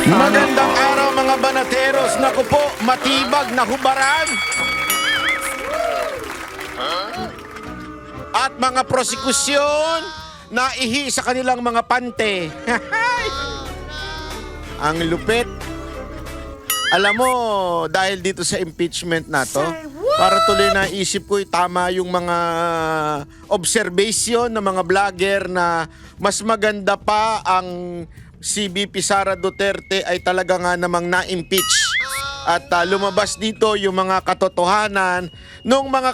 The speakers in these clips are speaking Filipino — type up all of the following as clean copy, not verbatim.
Magandang araw mga banateros. Naku po, matibag na hubaran. At mga prosekusyon na ihi sa kanilang mga pante. Ang lupit. Alam mo, dahil dito sa impeachment na to, para tuloy na isip ko, tama yung mga observation ng mga vlogger na mas maganda pa ang si VP Sara Duterte ay talaga nga namang na-impeach. At lumabas dito yung mga katotohanan nung mga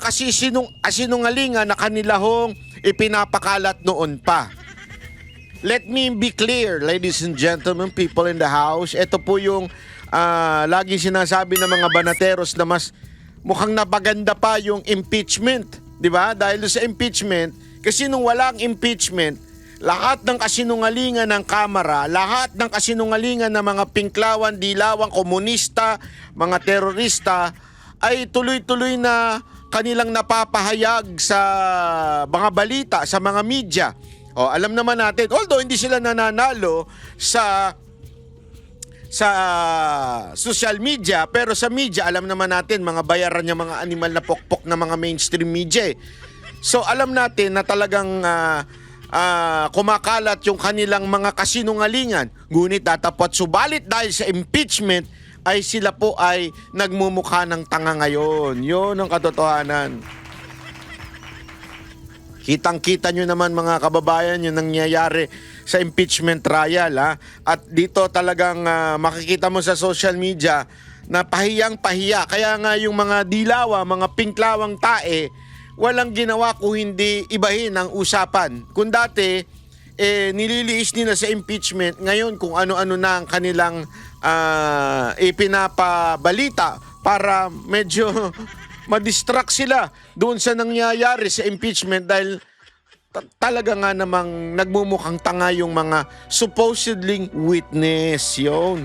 kasinungalingan na kanila hong ipinapakalat noon pa. Let me be clear, ladies and gentlemen, people in the house. Ito po yung laging sinasabi ng mga banateros na mas mukhang napaganda pa yung impeachment. Diba? Dahil sa impeachment, kasi nung walang impeachment, lahat ng kasinungalingan ng Kamara, lahat ng kasinungalingan ng mga pinklawan, dilawang, komunista, mga terorista, ay tuloy-tuloy na kanilang napapahayag sa mga balita, sa mga media. O, alam naman natin, although hindi sila nananalo sa social media, pero sa media, alam naman natin, mga bayaran niya mga animal na pokpok na mga mainstream media. So, alam natin na talagang kumakalat yung kanilang mga kasinungalingan. Ngunit datapot subalit dahil sa impeachment ay sila po ay nagmumukha ng tanga ngayon. Yun ang katotohanan. Kitang-kita nyo naman mga kababayan yung nangyayari sa impeachment trial. At dito talagang makikita mo sa social media na pahiyang-pahiya. Kaya nga yung mga dilawa, mga pinklawang tae, walang ginawa kung hindi ibahin ang usapan. Kung dati, nililiis nila sa impeachment, ngayon kung ano-ano na ang kanilang ipinapabalita para medyo madistract sila doon sa nangyayari sa impeachment dahil talaga nga namang nagmumukhang tanga yung mga supposedly witness. Yun.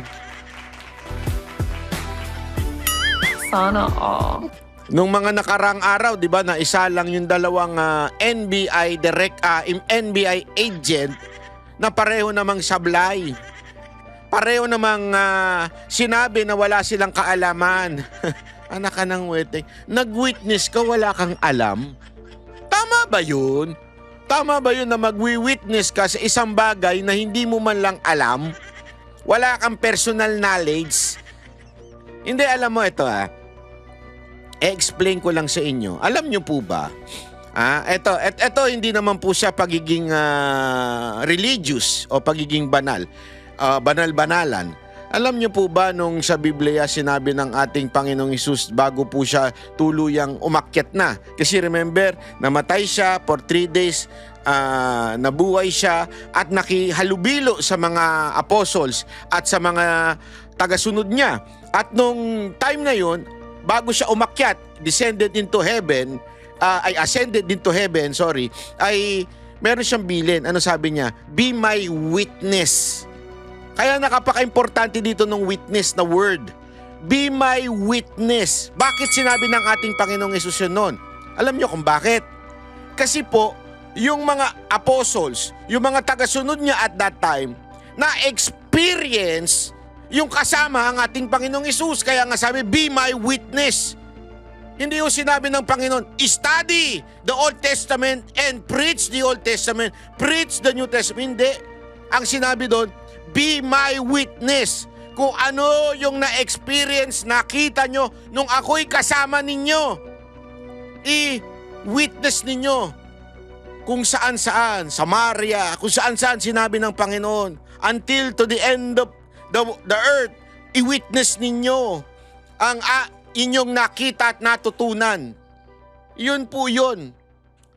Sana all. Nung mga nakarang araw, 'di ba, na isa lang yung dalawang NBI NBI agent na pareho namang sablay. Pareho namang sinabi na wala silang kaalaman. Anak ka ng weting. Nag-witness ka, wala kang alam? Tama ba 'yun? Tama ba 'yun na magwi-witness ka sa isang bagay na hindi mo man lang alam? Wala kang personal knowledge? Hindi, alam mo ito explain ko lang sa inyo. Alam nyo po ba? Ito hindi naman po siya pagiging religious o pagiging banal. Banal-banalan. Alam nyo po ba nung sa Biblia sinabi ng ating Panginoong Hesus bago po siya tuluyang umakyat na? Kasi remember, namatay siya for 3 days, nabuhay siya at nakihalubilo sa mga apostles at sa mga tagasunod niya. At nung time na yon, bago siya umakyat, ascended into heaven, ay meron siyang bilin. Ano sabi niya? Be my witness. Kaya nakapaka-importante dito ng witness na word. Be my witness. Bakit sinabi ng ating Panginoong Hesus yun noon? Alam niyo kung bakit? Kasi po, yung mga apostles, yung mga tagasunod niya at that time, na-experience yung kasama ang ating Panginoong Hesus. Kaya nga sabi, be my witness. Hindi yung sinabi ng Panginoon, study the Old Testament and preach the Old Testament, preach the New Testament. Hindi. Ang sinabi doon, be my witness. Kung ano yung na-experience, nakita nyo nung ako'y kasama ninyo, i-witness ninyo kung saan-saan, Samaria, kung saan-saan sinabi ng Panginoon, until to the end of the earth, i-witness ninyo ang inyong nakita at natutunan. Yun po yun.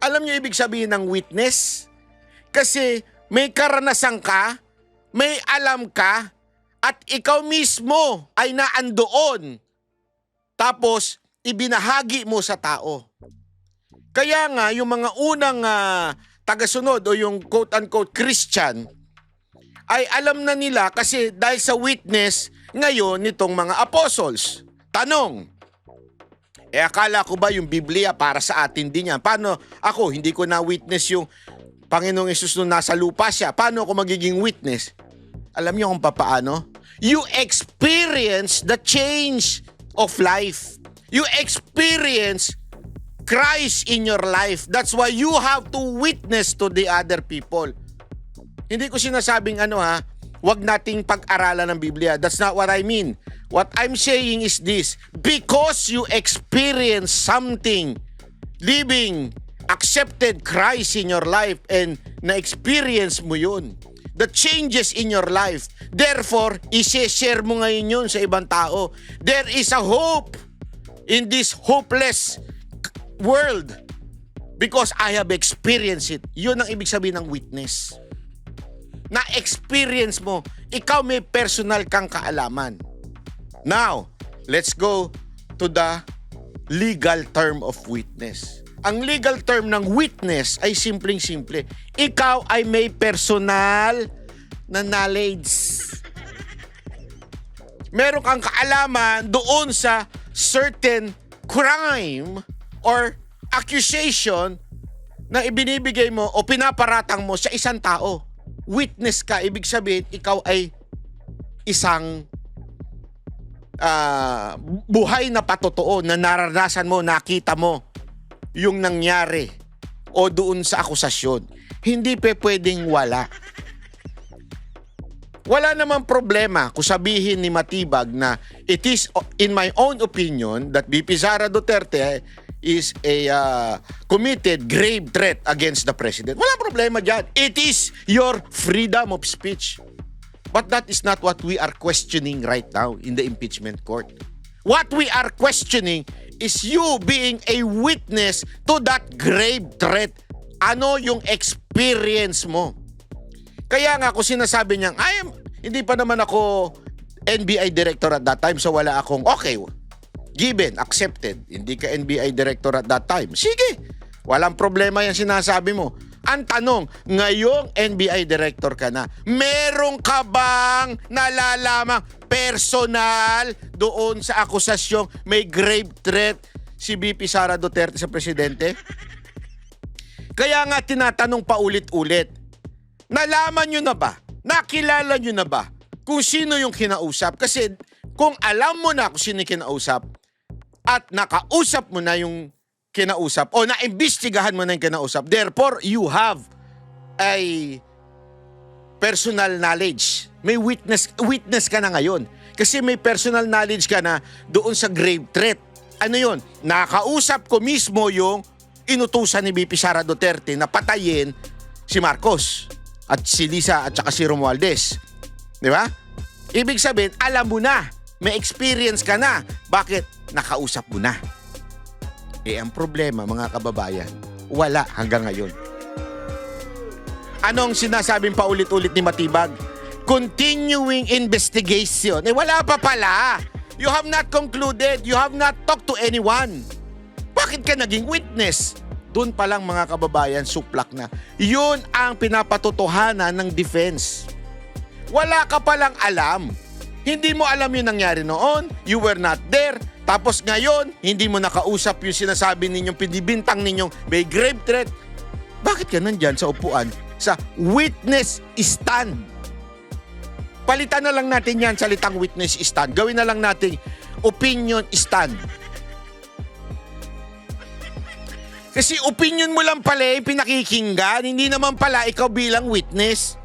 Alam niyo ibig sabihin ng witness? Kasi may karanasan ka, may alam ka, at ikaw mismo ay naandoon. Tapos, ibinahagi mo sa tao. Kaya nga, yung mga unang tagasunod o yung quote-unquote Christian, ay alam na nila kasi dahil sa witness ngayon nitong mga apostles. Tanong, akala ko ba yung Biblia para sa atin din yan? Paano ako, hindi ko na-witness yung Panginoong Hesus nung nasa lupa siya? Paano ako magiging witness? Alam niyo kung paano? You experience the change of life. You experience Christ in your life. That's why you have to witness to the other people. Hindi ko sinasabing wag nating pag-aralan ng Biblia. That's not what I mean. What I'm saying is this: because you experience something, living, accepted Christ in your life, and na-experience mo yun, the changes in your life, therefore, isi-share mo ngayon yun sa ibang tao. There is a hope in this hopeless world because I have experienced it. Yun ang ibig sabihin ng witness. Na-experience mo, ikaw may personal kang kaalaman. Now, let's go to the legal term of witness. Ang legal term ng witness ay simpleng-simple. Ikaw ay may personal na knowledge. Meron kang kaalaman doon sa certain crime or accusation na ibinibigay mo o pinaparatang mo sa isang tao. Witness ka, ibig sabihin, ikaw ay isang buhay na patotoo na naranasan mo, nakita mo yung nangyari o doon sa akusasyon. Hindi pwedeng wala. Wala namang problema kung sabihin ni Matibag na it is, in my own opinion, that VP Sara Duterte is a committed grave threat against the president. Wala problema dyan. It is your freedom of speech. But that is not what we are questioning right now in the impeachment court. What we are questioning is you being a witness to that grave threat. Ano yung experience mo? Kaya nga kung sinasabi niyang, hindi pa naman ako NBI director at that time, so wala akong, okay, given, accepted. Hindi ka NBI director at that time. Sige, walang problema yung sinasabi mo. Ang tanong, ngayong NBI director ka na, meron ka bang nalalamang personal doon sa akusasyong may grave threat si VP Sara Duterte sa presidente? Kaya nga tinatanong pa ulit-ulit, nalaman nyo na ba? Nakilala nyo na ba kung sino yung kinausap? Kasi kung alam mo na kung sino yung kinausap at nakausap mo na yung kinausap o naimbestigahan mo na yung kinausap, therefore, you have a personal knowledge. May witness ka na ngayon. Kasi may personal knowledge ka na doon sa grave threat. Ano yun? Nakausap ko mismo yung inutusan ni VP Sara Duterte na patayin si Marcos at si Lisa at saka si Romualdez. Di ba? Ibig sabihin, alam mo na. May experience ka na. Bakit? Nakausap mo na. Ang problema, mga kababayan, wala hanggang ngayon. Anong sinasabing paulit-ulit ni Matibag? Continuing investigation. Wala pa pala. You have not concluded. You have not talked to anyone. Bakit ka naging witness? Doon pa lang, mga kababayan, suplak na. Yun ang pinapatotohanan ng defense. Wala ka palang alam. Hindi mo alam yung nangyari noon. You were not there. Tapos ngayon, hindi mo nakausap yung sinasabi ninyong pinibintang ninyong may grave threat. Bakit ka nandyan sa upuan? Sa witness stand. Palitan na lang natin yan, salitang witness stand. Gawin na lang natin opinion stand. Kasi opinion mo lang pala pinakikinggan, hindi naman pala ikaw bilang witness.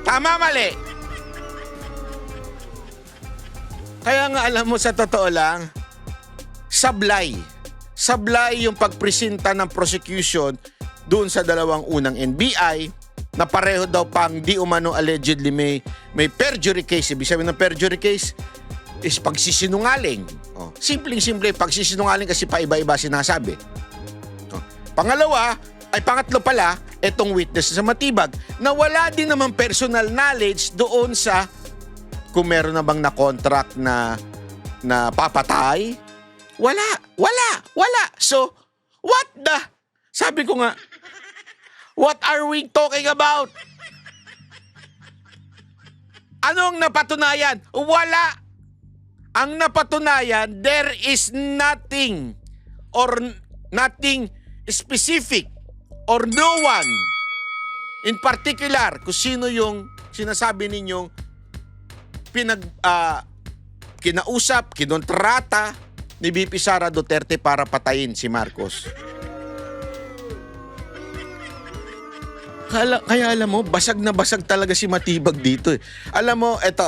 Tama, mali? Kaya nga alam mo, sa totoo lang, sablay. Sablay yung pagpresenta ng prosecution doon sa dalawang unang NBI na pareho daw pang di umano allegedly may perjury case. Ibig sabihin ng perjury case is pagsisinungaling. Simpleng-simple, pagsisinungaling kasi paiba-iba sinasabi. Pangatlo pala, etong witness sa Matibag na wala din naman personal knowledge doon sa kung meron na bang na-contract na papatay. Wala. So, what the? Sabi ko nga, what are we talking about? Anong napatunayan? Wala. Ang napatunayan, there is nothing or nothing specific or no one in particular kung sino yung sinasabi ninyong kinausap, kinontrata ni VP Sara Duterte para patayin si Marcos. Kaya alam mo, basag na basag talaga si Matibag dito. Alam mo, eto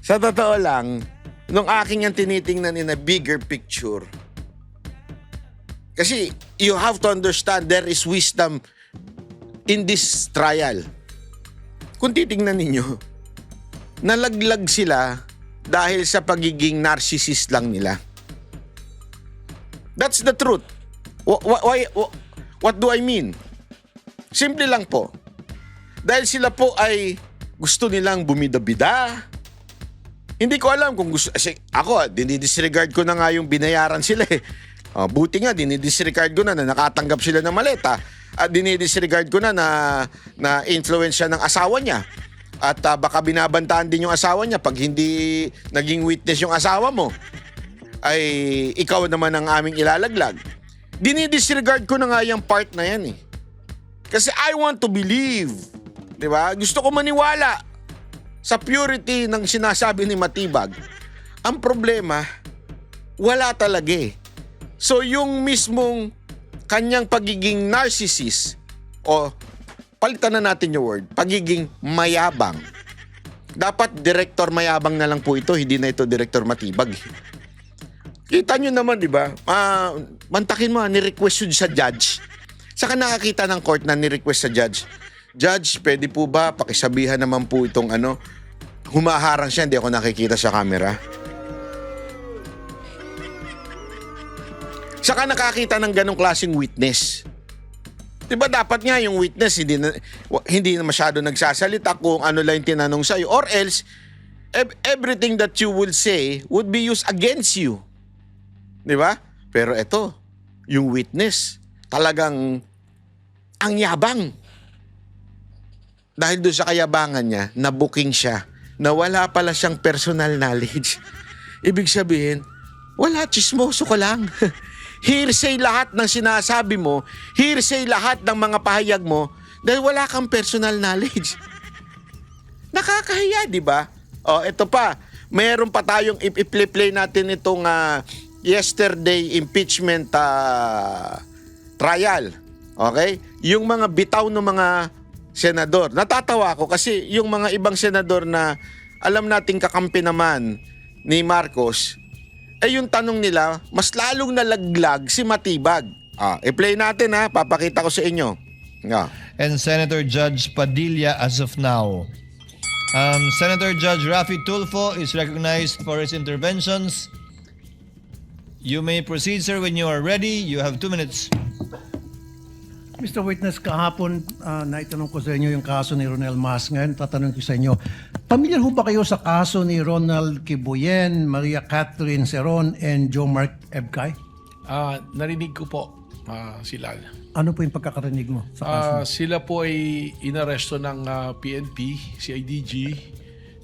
sa totoo lang, nung aking yung tinitingnan in a bigger picture, kasi you have to understand there is wisdom in this trial. Kung titingnan ninyo, nalaglag sila dahil sa pagiging narcissist lang nila. That's the truth. What do I mean? Simple lang po. Dahil sila po ay gusto nilang bumida-bida. Hindi ko alam kung gusto. Kasi ako, dinidisregard ko na nga yung binayaran sila eh. Buti nga, dinidisregard ko na nakatanggap sila ng maleta. At dinidisregard ko na influence siya ng asawa niya. At baka binabantaan din yung asawa niya pag hindi naging witness yung asawa mo. Ay ikaw naman ang aming ilalaglag. Dinidisregard ko na nga yung part na yan eh. Kasi I want to believe. Diba? Gusto ko maniwala sa purity ng sinasabi ni Matibag. Ang problema, wala talaga eh. So yung mismong kanyang pagiging narcissist o palitan na natin yung word, pagiging mayabang. Dapat director mayabang na lang po ito, hindi na ito director Matibag. Kita nyo naman, di ba? Mantakin mo, ni-request yun sa judge. Saka nakakita ng court na ni-request sa judge. Judge, pwede po ba pakisabihan naman po itong humaharang siya, hindi ako nakikita sa camera. Saka nakakita ng ganong klaseng witness. Diba dapat nga yung witness hindi na masyado nagsasalita kung ano lang yung tinanong sa'yo. Or else, everything that you will say would be used against you. Diba? Pero eto, yung witness, talagang ang yabang. Dahil doon sa kayabangan niya, nabuking siya na wala pala siyang personal knowledge. Ibig sabihin, wala, chismoso ka lang. Hearsay lahat ng sinasabi mo, hearsay lahat ng mga pahayag mo dahil wala kang personal knowledge. Nakakahiya, di ba? O, ito pa. Mayroon pa tayong i-play natin itong yesterday impeachment trial. Okay? Yung mga bitaw ng mga senador. Natatawa ako kasi yung mga ibang senador na alam nating kakampi naman ni Marcos, yung tanong nila, mas lalong nalaglag si Matibag. I-play natin papakita ko sa inyo. And Senator Judge Padilla as of now. Senator Judge Rafi Tulfo is recognized for his interventions. You may proceed, sir, when you are ready. You have 2 minutes. Mr. Witness, kahapon naitanong ko sa inyo yung kaso ni Ronel Mas. Ngayon, tatanong ko sa inyo, pamilyar ho ba kayo sa kaso ni Ronald Kibuyen, Maria Catherine Seron, and Joe Mark Ebcay? Narinig ko po sila. Ano po yung pagkakarinig mo sa kaso? Sila po ay inaresto ng PNP, CIDG.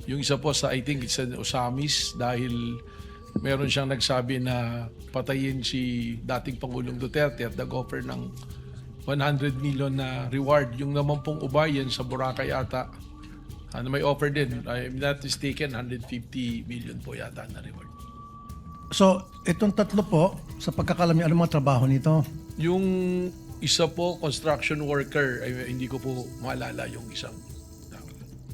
Yung isa po sa, I think it's an Osamis dahil meron siyang nagsabi na patayin si dating Pangulong Duterte at nag-offer ng 100 million na reward. Yung naman pong ubayan sa Boracay yata, may offer din. I'm not mistaken, 150 million po yata na reward. So, itong tatlo po, sa pagkakalam niyo, ano mga trabaho nito? Yung isa po, construction worker, hindi ko po maalala yung isang.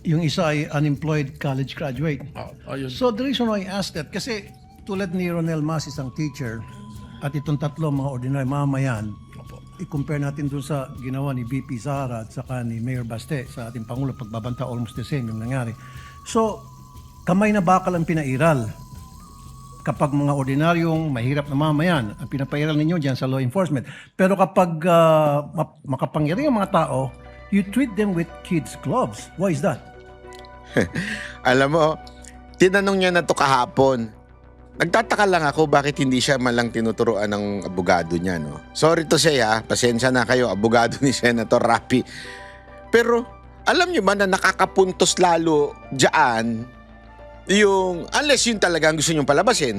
Yung isa ay unemployed college graduate. Ayun. So, the reason why I asked that, kasi tulad ni Ronel Mas, isang teacher, at itong tatlo, mga ordinary mamayan, i-compare natin dun sa ginawa ni VP Sara at saka ni Mayor Baste sa ating Pangulo, pagbabanta almost the same yung nangyari. So, kamay na bakal ang pinairal. Kapag mga ordinaryong mahirap na mamayan, ang pinapairal ninyo dyan sa law enforcement. Pero kapag makapangyari ang mga tao, you treat them with kids' gloves. Why is that? Alam mo, tinanong niya na to kahapon. Nagtataka lang ako bakit hindi siya malang tinuturuan ng abogado niya, no? Sorry to say pasensya na kayo, abogado ni Senator Rapi. Pero alam niyo ba na nakakapuntos lalo diyan yung, unless yun talaga ang gusto niyong palabasin,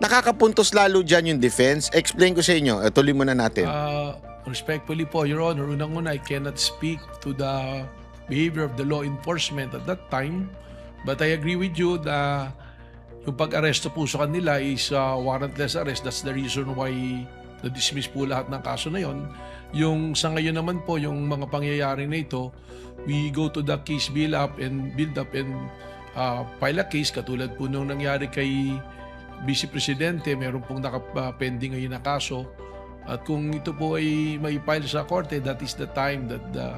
nakakapuntos lalo diyan yung defense. Explain ko sa inyo, tuloy muna natin. Respectfully po, Your Honor, unang-una, I cannot speak to the behavior of the law enforcement at that time. But I agree with you na yung pag-aresto po sa kanila is warrantless arrest. That's the reason why na-dismiss po lahat ng kaso na yon. Yung sa ngayon naman po, yung mga pangyayari na ito, we go to the case build up and file a case katulad po nung nangyari kay Vice Presidente, meron pong nakapending ngayon na kaso. At kung ito po ay may file sa korte, that is the time that the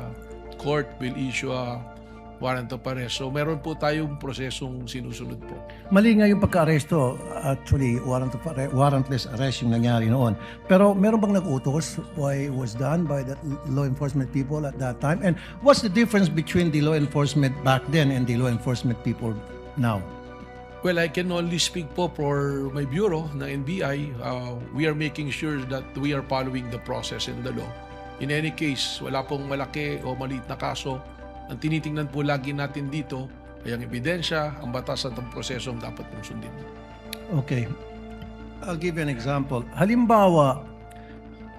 court will issue a warrant of arrest. So meron po tayong prosesong sinusunod po. Mali nga yung pagka-aresto, actually, warrantless arrest yung nangyari noon. Pero meron bang nag-utos why it was done by the law enforcement people at that time? And what's the difference between the law enforcement back then and the law enforcement people now? Well, I can only speak po for my bureau na NBI. We are making sure that we are following the process and the law. In any case, wala pong malaki o maliit na kaso. Ang tinitingnan po lagi natin dito ay ang ebidensya, ang batas at ang proseso ang dapat mong sundin. Okay. I'll give you an example. Halimbawa,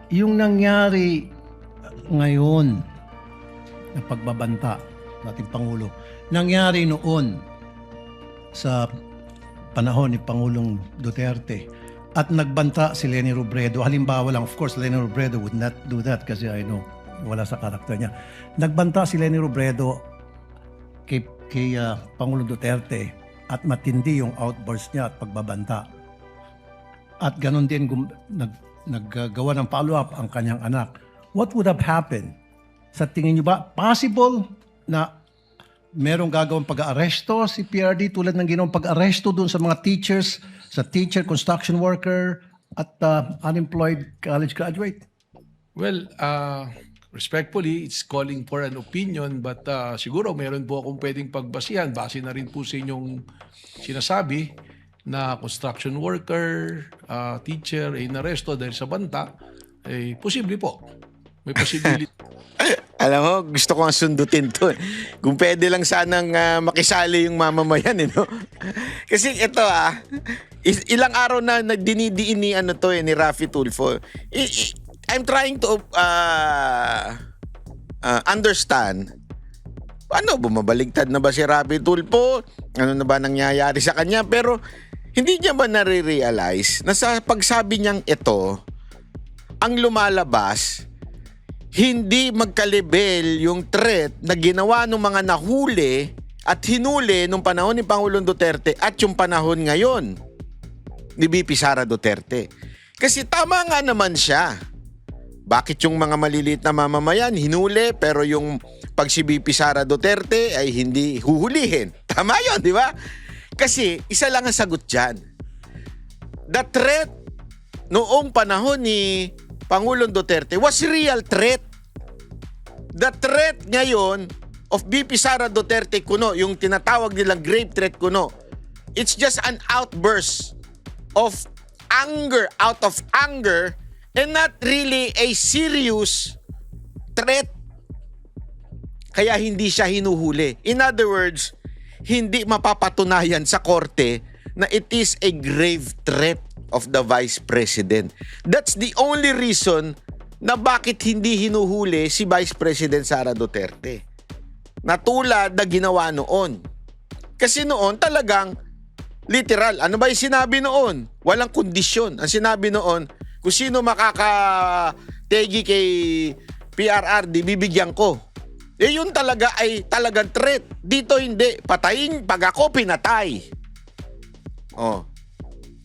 yung nangyari ngayon na pagbabanta ng ating Pangulo, nangyari noon sa panahon ni Pangulong Duterte at nagbanta si Leni Robredo. Halimbawa lang, of course, Leni Robredo would not do that kasi I know, wala sa karakter niya. Nagbanta si Leni Robredo kay Pangulong Duterte at matindi yung outburst niya at pagbabanta. At ganon din naggagawa ng follow-up ang kanyang anak. What would have happened? Sa tingin niyo ba, possible na merong gagawang pag-aaresto si PRD tulad ng ginawang pag-aaresto doon sa mga teachers, sa teacher, construction worker, at unemployed college graduate? Well, respectfully, it's calling for an opinion but siguro meron po akong pwedeng pagbasihan. Base na rin po sa inyong sinasabi na construction worker, teacher ay inaresto dahil sa banta. Eh, posible po. May possibility. Alam mo, gusto ko ang sundutin to. Kung pwede lang sanang makisali yung mamamayan, no? Kasi ito ilang araw na nagdinidiin ni ni Raffy Tulfo. I'm trying to understand. Ano, bumabaligtad na ba si Raffy Tulfo? Ano na ba nangyayari sa kanya? Pero hindi niya ba nare-realize na sa pagsabi niyang ito, ang lumalabas, hindi magkalibel yung threat na ginawa ng mga nahuli at hinuli nung panahon ni Pangulong Duterte at yung panahon ngayon ni VP Sara Duterte. Kasi tama nga naman siya. Bakit yung mga maliliit na mamamayan hinuli pero yung pag si VP Sara Duterte ay hindi huhulihin? Tama yun, di ba? Kasi isa lang ang sagot dyan. The threat noong panahon ni Pangulong Duterte was real threat. The threat ngayon of VP Sara Duterte kuno, yung tinatawag nilang grave threat kuno, it's just an outburst of anger, out of anger, and not really a serious threat. Kaya hindi siya hinuhuli. In other words, hindi mapapatunayan sa korte na it is a grave threat of the Vice President. That's the only reason na bakit hindi hinuhuli si Vice President Sara Duterte. Na tulad na ginawa noon. Kasi noon talagang literal. Ano ba yung sinabi noon? Walang kondisyon. Ang sinabi noon, kung sino makakategi kay PRRD, bibigyan ko. Eh yun talaga ay talagang threat. Dito hindi. Patayin, pag ako pinatay. Oh.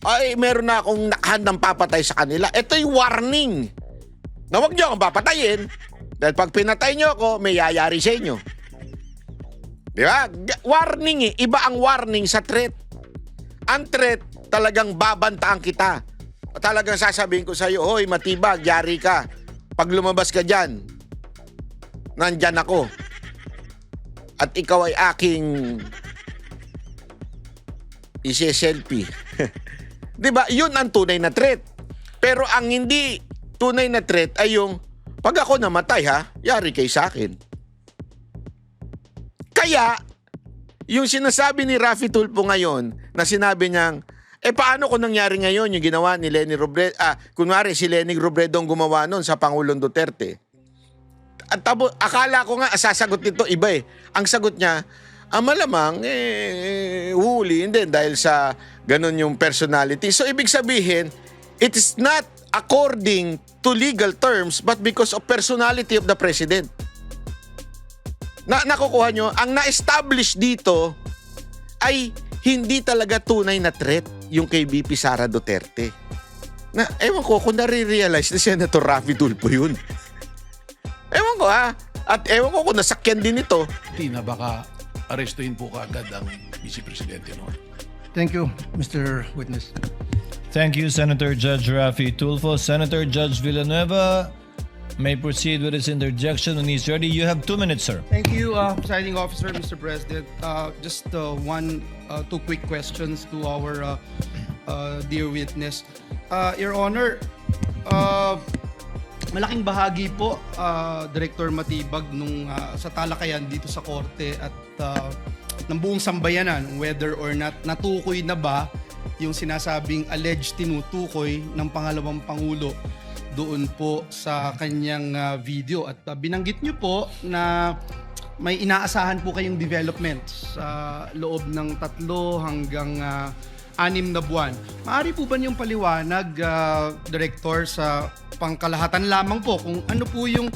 Ay, meron na akong nakahandang papatay sa kanila. Ito'y warning na huwag niyo akong papatayin dahil pag pinatay niyo ako, may yayari sa inyo. Di ba? Warning Iba ang warning sa threat. Ang threat, talagang babantaan kita. Talagang sasabihin ko sa iyo, hoy, matibag, yari ka. Pag lumabas ka dyan, nandyan ako. At ikaw ay aking isi-selfie. Diba? Yun ang tunay na threat. Pero ang hindi tunay na threat ay yung pag ako namatay yari kay sa akin. Kaya, yung sinasabi ni Raffy Tulfo ngayon na sinabi niyang, paano kung nangyari ngayon yung ginawa ni Leni Robredo, kunwari si Leni Robredo ang gumawa nun sa Pangulong Duterte. At akala ko nga sasagot nito iba eh. Ang sagot niya, malamang huli. Hindi, dahil sa ganun yung personality. So ibig sabihin, it is not according to legal terms but because of personality of the president. Nakukuha nyo, ang na-establish dito ay hindi talaga tunay na threat yung kay VP Sara Duterte. Ewan ko kung nare-realize na Senator Raffy Tulfo yun. Ewan ko at ewan ko kung nasakyan din ito. Hindi na baka arestuhin po kaagad ang Vice Presidente noon. Thank you, Mr. Witness. Thank you, Senator Judge Raffy Tulfo. Senator Judge Villanueva may proceed with his interjection when he's ready. You have 2 minutes, sir. Thank you, Presiding Officer, Mr. President. Just two quick questions to our dear witness. Your Honor, malaking bahagi po, Director Matibag, nung sa talakayan dito sa korte at ng buong sambayanan, whether or not natukoy na ba yung sinasabing alleged tinutukoy ng pangalawang Pangulo doon po sa kanyang video. At binanggit nyo po na may inaasahan po kayong development sa loob ng 3 hanggang 6 na buwan. Maaari po ba niyong paliwanag, Director, sa pangkalahatan lamang po kung ano po yung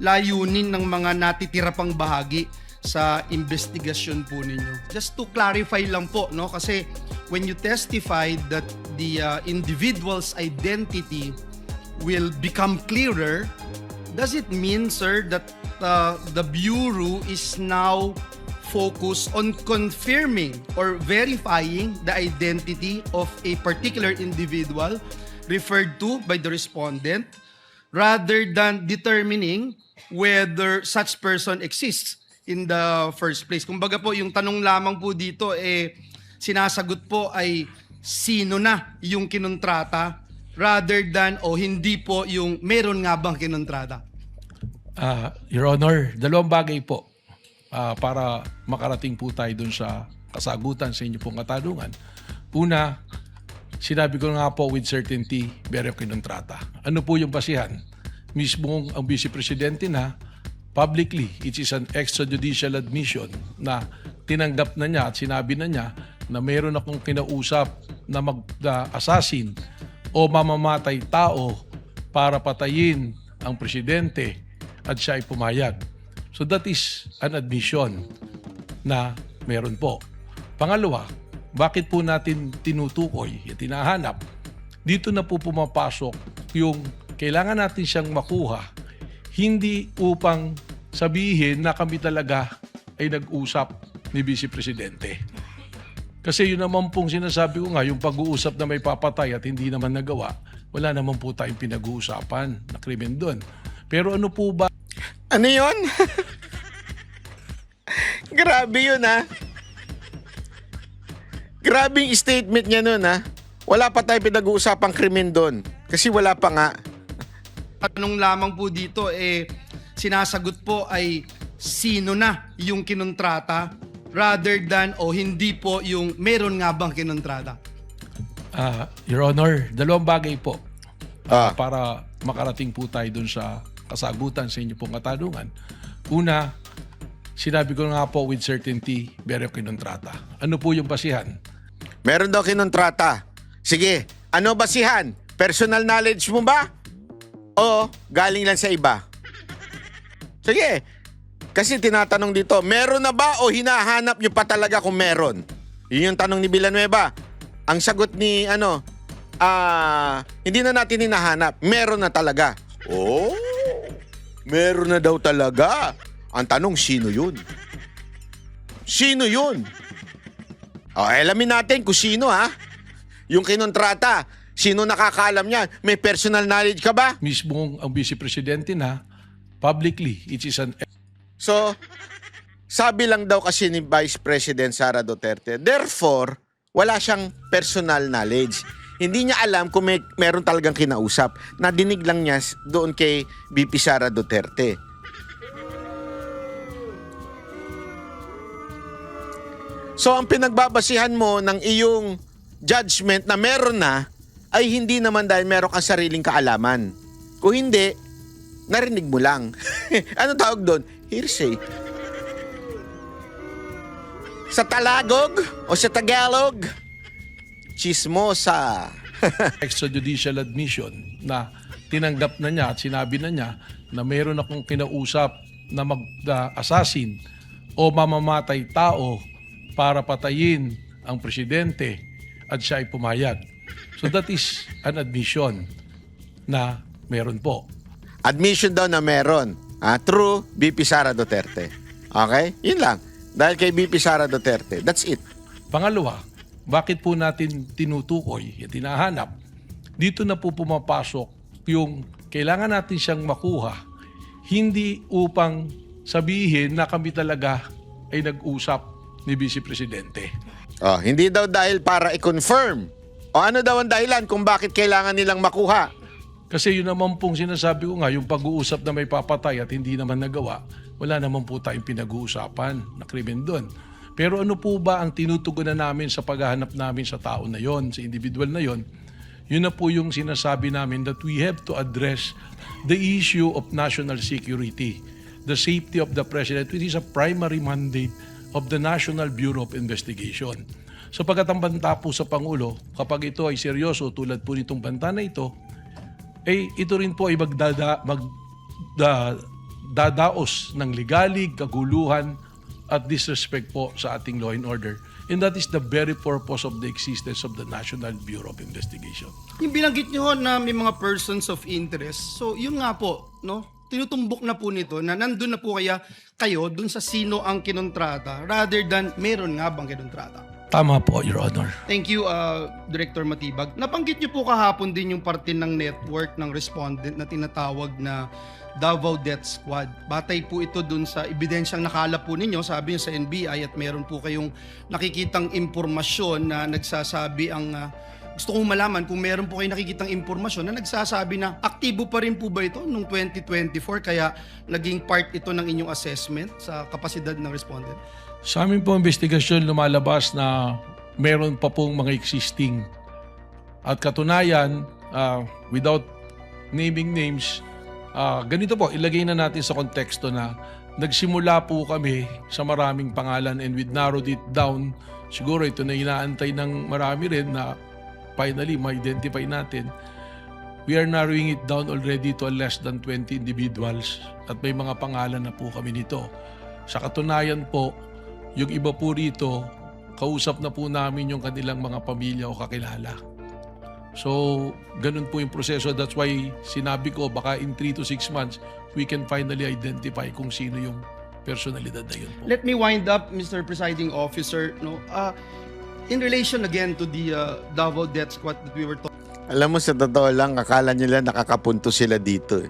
layunin ng mga natitira pang bahagi sa investigasyon po ninyo? Just to clarify lang po, no? Kasi when you testified that the individual's identity will become clearer, does it mean, sir, that the Bureau is now focused on confirming or verifying the identity of a particular individual referred to by the respondent rather than determining whether such person exists in the first place? Kumbaga po, yung tanong lamang po dito, sinasagot po ay sino na yung kinontrata rather than hindi po yung meron nga bang kinontrata? Your Honor, 2 bagay po para makarating po tayo dun sa kasagutan sa inyo pong katanungan. Una, sinabi ko nga po with certainty, meron kinontrata. Ano po yung basihan? Mismo ang Vice Presidente na publicly, it is an extrajudicial admission na tinanggap na niya at sinabi na niya na meron akong kinausap na mag-assassin o mamamatay tao para patayin ang presidente at siya ay pumayag. So that is an admission na meron po. Pangalawa, bakit po natin tinutukoy at tinahanap? Dito na po pumapasok yung kailangan natin siyang makuha, hindi upang sabihin na kami talaga ay nag-usap ni Vice Presidente. Kasi yun naman pong sinasabi ko nga, yung pag-uusap na may papatay at hindi naman nagawa, wala naman po tayong pinag-uusapan na krimen doon. Pero ano po ba? Ano yun? Grabe yun Grabe yung statement niya nun Wala pa tayong pinag-uusapang krimen doon. Kasi wala pa nga. Tanong lamang po dito, sinasagot po ay sino na yung kinontrata rather than hindi po yung meron nga bang kinontrata? Your Honor, 2 bagay po para makarating po tayo dun sa kasagutan sa inyo pong katanungan. Una, sinabi ko nga po with certainty, meron kinontrata. Ano po yung basihan? Meron daw kinontrata. Sige, ano basihan? Personal knowledge mo ba? O galing lang sa iba? Sige. Kasi tinatanong dito, meron na ba o hinahanap nyo pa talaga kung meron? Yun yung tanong ni Villanueva. Ang sagot ni hindi na natin hinahanap. Meron na talaga. Oh, meron na daw talaga. Ang tanong, sino yun? Sino yun? Alamin natin kung sino Yung kinontrata. Sino nakakaalam niya? May personal knowledge ka ba? Mismo ang Vice Presidente na publicly, it is an So, sabi lang daw kasi ni Vice President Sara Duterte, therefore, wala siyang personal knowledge. Hindi niya alam kung meron talagang kinausap. Nadinig lang niya doon kay VP Sara Duterte. So, ang pinagbabasihan mo ng iyong judgment na meron na, ay hindi naman dahil meron kang sariling kaalaman. Kung hindi, narinig mo lang. Ano tawag doon? Hearsay. Sa Talagog o sa Tagalog, chismosa. Extrajudicial admission na tinanggap na niya at sinabi na niya na meron akong kinausap na mag-assassin o mamamatay tao para patayin ang presidente at siya ay pumayag. So that is an admission na meron po. Admission daw na meron. True, BP Sara Duterte. Okay? Yun lang. Dahil kay BP Sara Duterte. That's it. Pangalawa, bakit po natin tinutukoy at tinahanap? Dito na po pumapasok yung kailangan natin siyang makuha, hindi upang sabihin na kami talaga ay nag-usap ni Vice Presidente. Hindi daw dahil para i-confirm. O ano daw ang dahilan kung bakit kailangan nilang makuha? Kasi yun naman pong sinasabi ko nga, yung pag-uusap na may papatay at hindi naman nagawa, wala naman po tayong pinag-uusapan na krimen doon. Pero ano po ba ang tinutugunan namin sa paghahanap namin sa tao na yon, sa individual na yon? Yun na po yung sinasabi namin that we have to address the issue of national security, the safety of the President, which is a primary mandate of the National Bureau of Investigation. Sapagkat ang banta po sa Pangulo, kapag ito ay seryoso tulad po nitong banta na ito, ito rin po ay dadaos ng ligalig, kaguluhan, at disrespect po sa ating law and order. And that is the very purpose of the existence of the National Bureau of Investigation. Yung binanggit nyo ho na may mga persons of interest. So, yun nga po, no? Tinutumbok na po nito na nandun na po kaya kayo dun sa sino ang kinontrata rather than meron nga bang kinontrata. Tama po, Your Honor. Thank you, Director Matibag. Nabanggit niyo po kahapon din yung parte ng network ng respondent na tinatawag na Davao Death Squad. Batay po ito dun sa ebidensyang nakalap po ninyo, sabi niyo sa NBI, at meron po kayong nakikitang impormasyon na nagsasabi ang... gusto kong malaman kung meron po kayong nakikitang impormasyon na nagsasabi na aktibo pa rin po ba ito noong 2024 kaya naging part ito ng inyong assessment sa kapasidad ng respondent? Sa amin po investigasyon lumalabas na meron pa pong mga existing. At katunayan, without naming names, ganito po, ilagay na natin sa konteksto na nagsimula po kami sa maraming pangalan and we narrowed it down. Siguro ito na inaantay ng marami rin na finally ma-identify natin. We are narrowing it down already to less than 20 individuals at may mga pangalan na po kami nito. Sa katunayan po, yung iba po rito, kausap na po namin yung kanilang mga pamilya o kakilala. So, ganun po yung proseso. That's why sinabi ko, baka in 3 to 6 months, we can finally identify kung sino yung personalidad na yun po. Let me wind up, Mr. Presiding Officer. No, in relation again to the Davao Death Squad that we were talking. Alam mo, sa totoo lang, akala nila nakakapunto sila dito.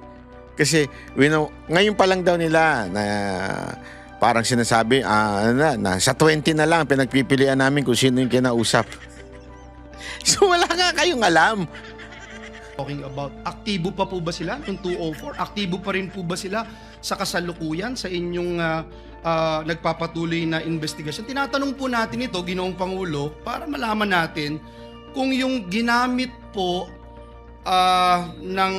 Kasi, ngayon pa lang daw nila na parang sinasabi, sa 20 na lang, pinagpipilian namin kung sino yung kinausap. So, wala nga kayong alam. Talking about, aktibo pa po ba sila noong 204? Aktibo pa rin po ba sila sa kasalukuyan sa inyong nagpapatuloy na investigasyon? Tinatanong po natin ito, Ginoong Pangulo, para malaman natin kung yung ginamit po ng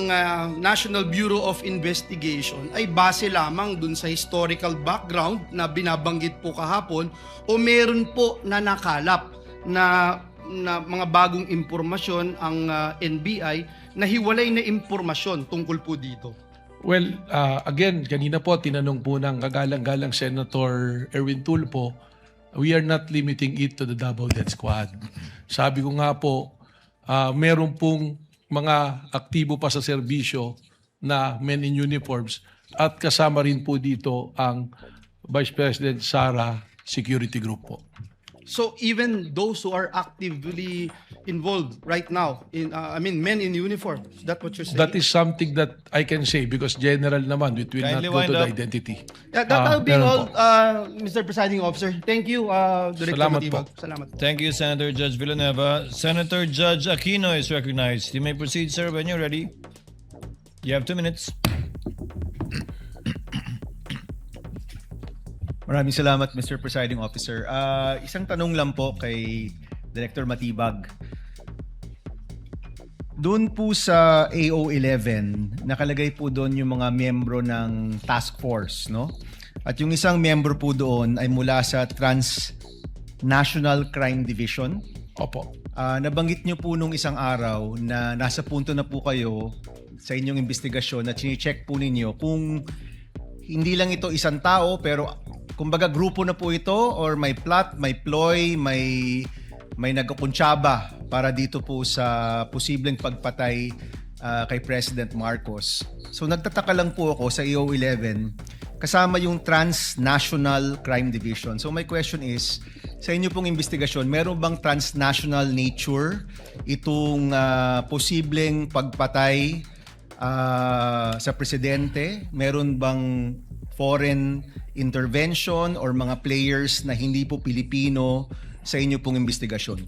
National Bureau of Investigation ay base lamang dun sa historical background na binabanggit po kahapon o meron po na nakalap na mga bagong impormasyon ang NBI na hiwalay na impormasyon tungkol po dito. Well, again, kanina po tinanong po ng kagalang-galang Senator Erwin Tulfo, we are not limiting it to the Davao Death Squad. Sabi ko nga po, meron pong mga aktibo pa sa serbisyo na men in uniforms at kasama rin po dito ang Vice President Sara Security Group po. So even those who are actively involved right now, men in uniform, is that what you're saying? That is something that I can say because general naman, it will Kindly not go wind to the up. identity. Yeah, that will be meron all, po. Mr. Presiding Officer. Thank you, Director Salamat Matibag. po. Salamat po. Thank you, Senator Judge Villanueva. Senator Judge Aquino is recognized. You may proceed, sir, when you're ready. You have 2 minutes. Maraming salamat, Mr. Presiding Officer. Isang tanong lang po kay Director Matibag. Doon po sa AO11, nakalagay po doon yung mga miyembro ng task force, no? At yung isang miyembro po doon ay mula sa Transnational Crime Division. Opo. Nabanggit nyo po nung isang araw na nasa punto na po kayo sa inyong investigasyon na chine-check po ninyo kung hindi lang ito isang tao pero kumbaga grupo na po ito or may plot, may ploy, may nagkukuntsaba para dito po sa posibleng pagpatay kay President Marcos. So nagtataka lang po ako sa AO11 kasama yung Transnational Crime Division. So my question is, sa inyo pong investigasyon, meron bang transnational nature itong posibleng pagpatay sa presidente? Meron bang foreign intervention or mga players na hindi po Pilipino sa inyo pong investigasyon?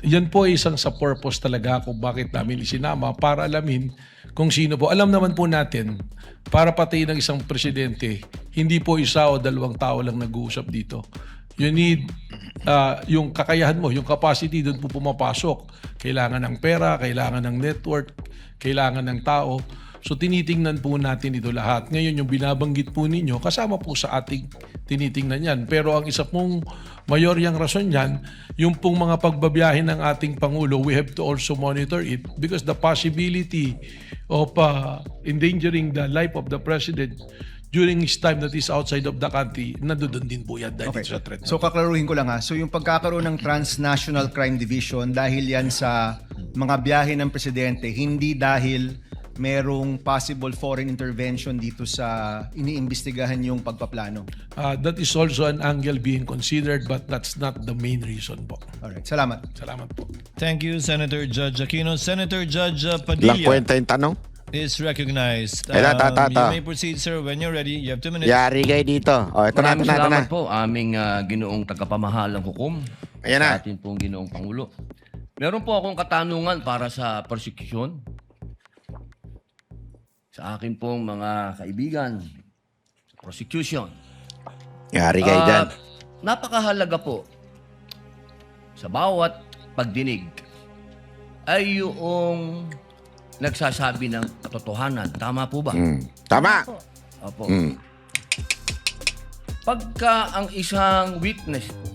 Yan po ay isang sa purpose talaga kung bakit namin isinama para alamin kung sino po. Alam naman po natin, para patayin ng isang presidente, hindi po isa o dalawang tao lang nag-uusap dito. You need yung kakayahan mo, yung capacity, doon po pumapasok. Kailangan ng pera, kailangan ng network, kailangan ng tao. So tinitingnan po natin ito lahat. Ngayon yung binabanggit po ninyo, kasama po sa ating tinitingnan yan. Pero ang isa pong mayoryang rason yan, yung pong mga pagbabiyahe ng ating Pangulo, we have to also monitor it because the possibility of endangering the life of the President during his time that is outside of the country, nandoon din po yan dahil sa threat. So kaklaruhin ko lang ha. So yung pagkakaroon ng Transnational Crime Division dahil yan sa mga biyahe ng presidente, hindi dahil merong possible foreign intervention dito sa iniimbestigahan yung pagpaplano. That is also an angle being considered but that's not the main reason po. Alright, salamat. Salamat po. Thank you, Senator Judge Aquino. Senator Judge Lang Padilla kwenta yung tanong. is recognized. Ay, ta. You may proceed, sir, when you're ready. You have 2 minutes. Yari kayo dito. O, ito na. Maraming salamat po aming ginoong tagapamahalang hukom. Ayan na. Sa atin pong ginoong Pangulo. Meron po akong katanungan para sa prosecution. Sa akin pong mga kaibigan sa prosecution. Yari kayo dyan. Napakahalaga po sa bawat pagdinig ay yung nagsasabi ng katotohanan. Tama po ba? Tama. Opo. Pagka ang isang witness po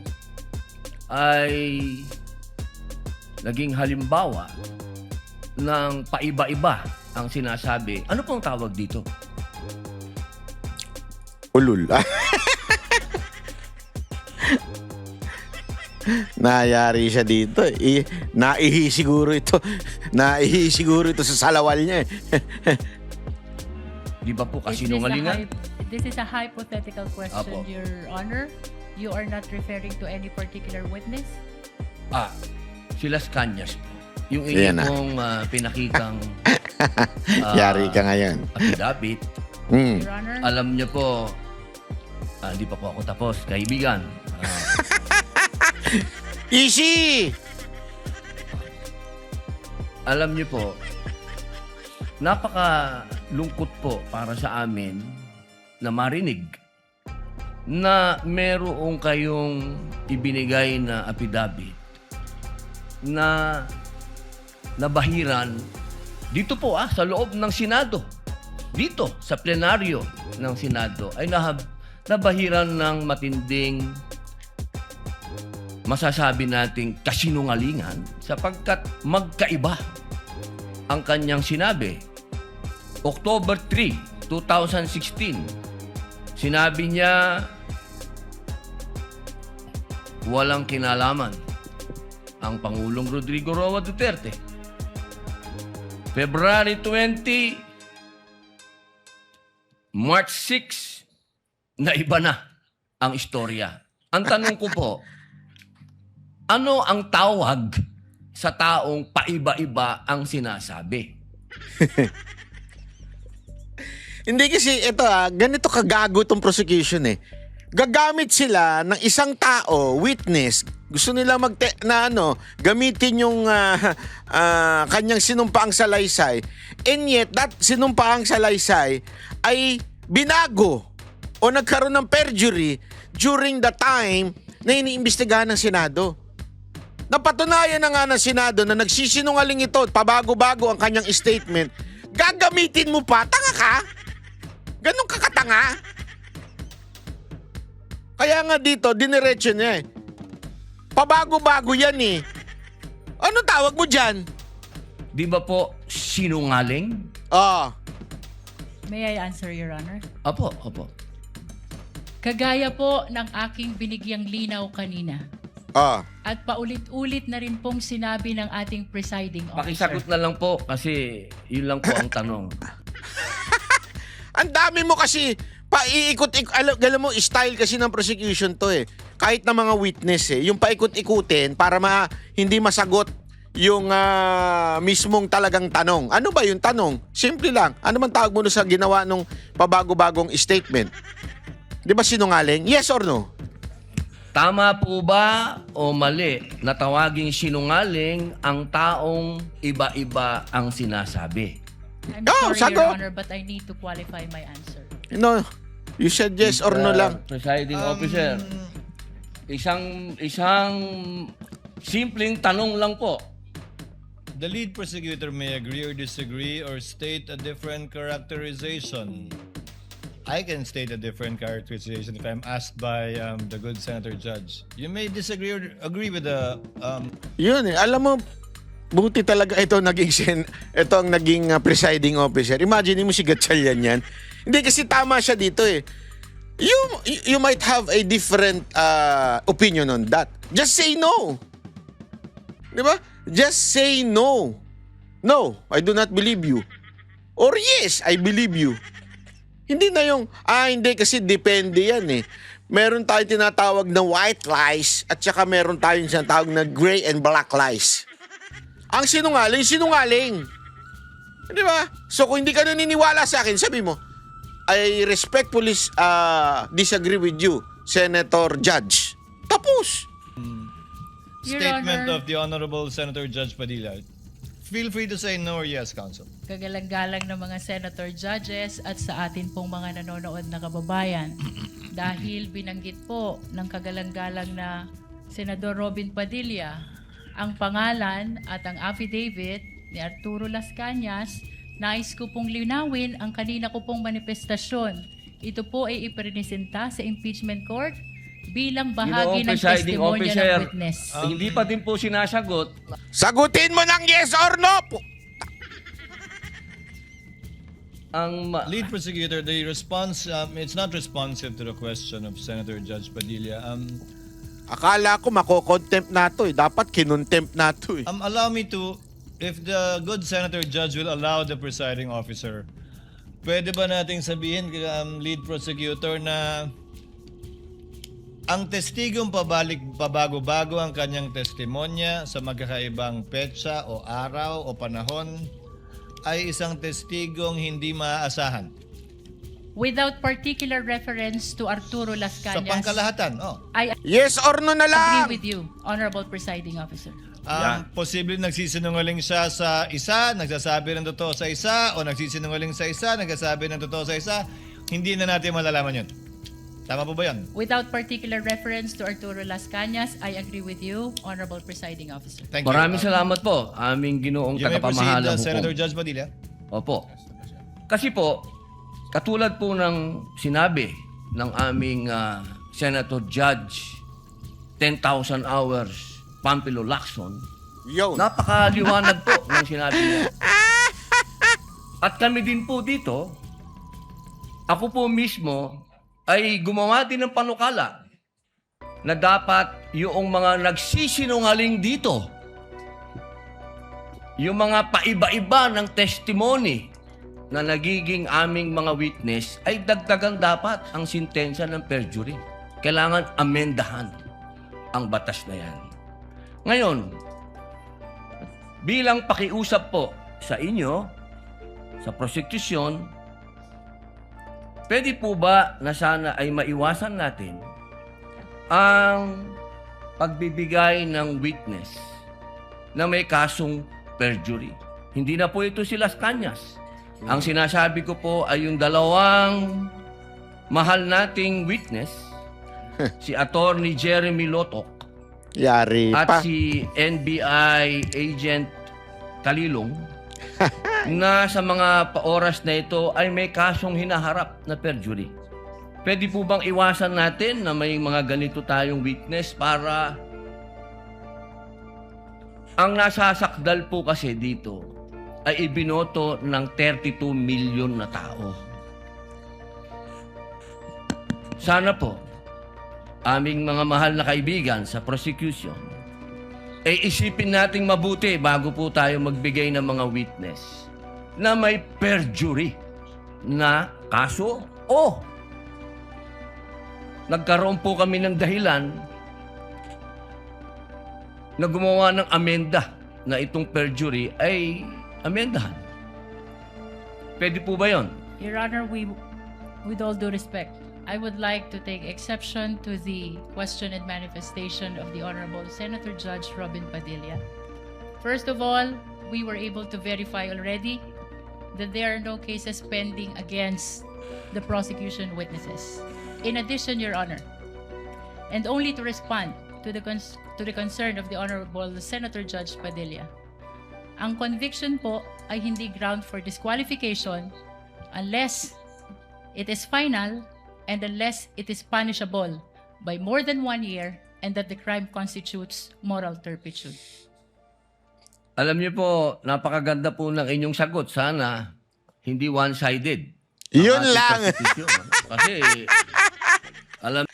ay naging halimbawa ng paiba-iba ang sinasabi, ano pong tawag dito? Ulul. Nayari siya dito. Naihi siguro ito. Naihi siguro ito sa salawal niya. Di ba po kasinungalingan? This is a hypothetical question, Apo. Your Honor. You are not referring to any particular witness? Si Las Cañas po. Yung Yan na. inyong pinakitang Yari ka ngayon. affidavit, Mm. Your Honor? alam niyo po, hindi pa po ako tapos, kaibigan. Easy! Alam niyo po, napakalungkot po para sa amin na marinig na meron kayong ibinigay na affidavit na nabahiran dito po sa loob ng Senado. Dito sa plenaryo ng Senado ay nabahiran ng matinding masasabi nating kasinungalingan sapagkat magkaiba ang kanyang sinabi. October 3, 2016, sinabi niya walang kinalaman ang Pangulong Rodrigo Roa Duterte. February 20, March 6, na iba na ang istorya. Ang tanong ko po, ano ang tawag sa taong paiba-iba ang sinasabi? Hindi kasi ito ganito kagago tong prosecution eh. Gagamit sila ng isang tao, witness, gusto nila gamitin yung kanyang sinumpaang salaysay. And yet, that sinumpaang salaysay ay binago o nagkaroon ng perjury during the time na iniimbestigahan ng Senado. napatunayan na nga ng Senado na nagsisinungaling ito, pabago-bago ang kanyang statement, gagamitin mo pa? Tanga ka? Ganun ka katanga? Kaya nga dito, diniretso niya eh. Pabago-bago yan eh. Ano tawag mo dyan? Di ba po sinungaling? Ah, May I answer, Your Honor? Opo. Kagaya po ng aking binigyang linaw kanina at paulit-ulit na rin pong sinabi ng ating presiding officer. Pakisagot na lang po kasi yun lang po ang tanong. ang dami mo kasi paiikot-ikot. Alam mo, style kasi ng prosecution to eh. Kahit na mga witness eh. Yung paikot-ikutin para hindi masagot yung mismong talagang tanong. Ano ba yung tanong? Simple lang. Ano man tawag mo sa ginawa nung pabago-bagong statement? Di ba sinungaling? Yes or no? Tama po ba o mali na tawaging sinungaling ang taong iba-iba ang sinasabi? I'm Oh, sorry, sagot. Your Honor, but I need to qualify my answer. No. You said yes or no lang. Presiding officer, isang simpleng tanong lang po. The lead prosecutor may agree or disagree or state a different characterization. I can state a different characterization if I'm asked by the good Senator Judge. You may disagree or agree with the Yun eh. Alam mo, buti talaga ito ang naging presiding officer. Imagine mo si Gatchalian yan. Hindi kasi tama siya dito eh. You might have a different opinion on that. Just say no. Di ba? Just say no. No, I do not believe you. Or yes, I believe you. Hindi na yung, hindi kasi depende yan eh. Meron tayong tinatawag na white lies at saka meron tayong tinatawag na gray and black lies. Ang sinungaling. Di ba? So kung hindi ka naniniwala sa akin, sabi mo, I respectfully disagree with you, Senator Judge. Tapos. Your statement Honor. of the Honorable Senator Judge Padilla. Feel free to say no or yes, Counsel. Kagalang-galang ng mga senator judges at sa atin pong mga nanonood na kababayan. Dahil binanggit po ng kagalang-galang na Senador Robin Padilla ang pangalan at ang affidavit ni Arturo Las Cañas, nais ko pong linawin ang kanina ko pong manifestasyon. Ito po ay ipresenta sa impeachment court bilang bahagi ng Presiding testimonya officer, ng witness. hindi pa din po sinasagot. Sagutin mo ng yes or no. Lead prosecutor, the response, it's not responsive to the question of Senator Judge Padilla. Akala ko mako-contempt na to eh. Dapat kinontempt na to eh. Allow me to, if the good Senator Judge will allow the presiding officer, pwede ba nating sabihin, lead prosecutor, na ang testigong pabago-bago ang kanyang testimonya sa magkakaibang petsa o araw o panahon ay isang testigong hindi maaasahan? Without particular reference to Arturo Las Sa Cañas, pangkalahatan, I Yes or no na lang. agree with you, Honorable Presiding Officer. Posible nagsisinungaling siya sa isa, nagsasabi ng totoo sa isa, o nagsisinungaling sa isa, nagsasabi ng totoo sa isa, hindi na natin malalaman yun. Tama po ba yan? Without particular reference to Arturo Las Cañas, I agree with you, Honorable Presiding Officer. Thank you. Maraming salamat po, aming ginoong You may proceed, tagapamahalang Senator hukom. Judge Padilla. Opo. Kasi po, katulad po ng sinabi ng aming Senator Judge, 10,000 hours, Pampilo Lacson, Yun. napakaliwanag po ng sinabi niya. At kami din po dito, ako po mismo ay gumawa din ng panukala na dapat yung mga nagsisinungaling dito, yung mga paiba-iba ng testimony na nagiging aming mga witness, ay dagdagan dapat ang sintensya ng perjury. Kailangan amendahan ang batas na yan. Ngayon, bilang pakiusap po sa inyo, sa prosecution, pwede po ba na sana ay maiwasan natin ang pagbibigay ng witness na may kasong perjury? Hindi na po ito si Las Cañas. Ang sinasabi ko po ay yung dalawang mahal nating witness, si Attorney Jeremy Lotok Yari at pa. si NBI Agent Talilong na sa mga oras na ito ay may kasong hinaharap na perjury. Pwede po bang iwasan natin na may mga ganito tayong witness para ang nasasakdal po kasi dito ay ibinoto ng 32 million na tao. Sana po, aming mga mahal na kaibigan sa prosecution, isipin nating mabuti bago po tayo magbigay ng mga witness na may perjury na kaso o nagkaroon po kami ng dahilan na gumawa ng amenda na itong perjury ay amendahan. Pwede po ba yon? Your Honor, with all due respect, I would like to take exception to the question and manifestation of the Honorable Senator Judge Robin Padilla. First of all, we were able to verify already that there are no cases pending against the prosecution witnesses. In addition, Your Honor, and only to respond to the concern of the Honorable Senator Judge Padilla, ang conviction po ay hindi ground for disqualification unless it is final and unless it is punishable by more than 1 year and that the crime constitutes moral turpitude. Alam niyo po, napakaganda po ng inyong sagot. Sana hindi one-sided. Yun Ang ating lang. constitution. Kasi, alam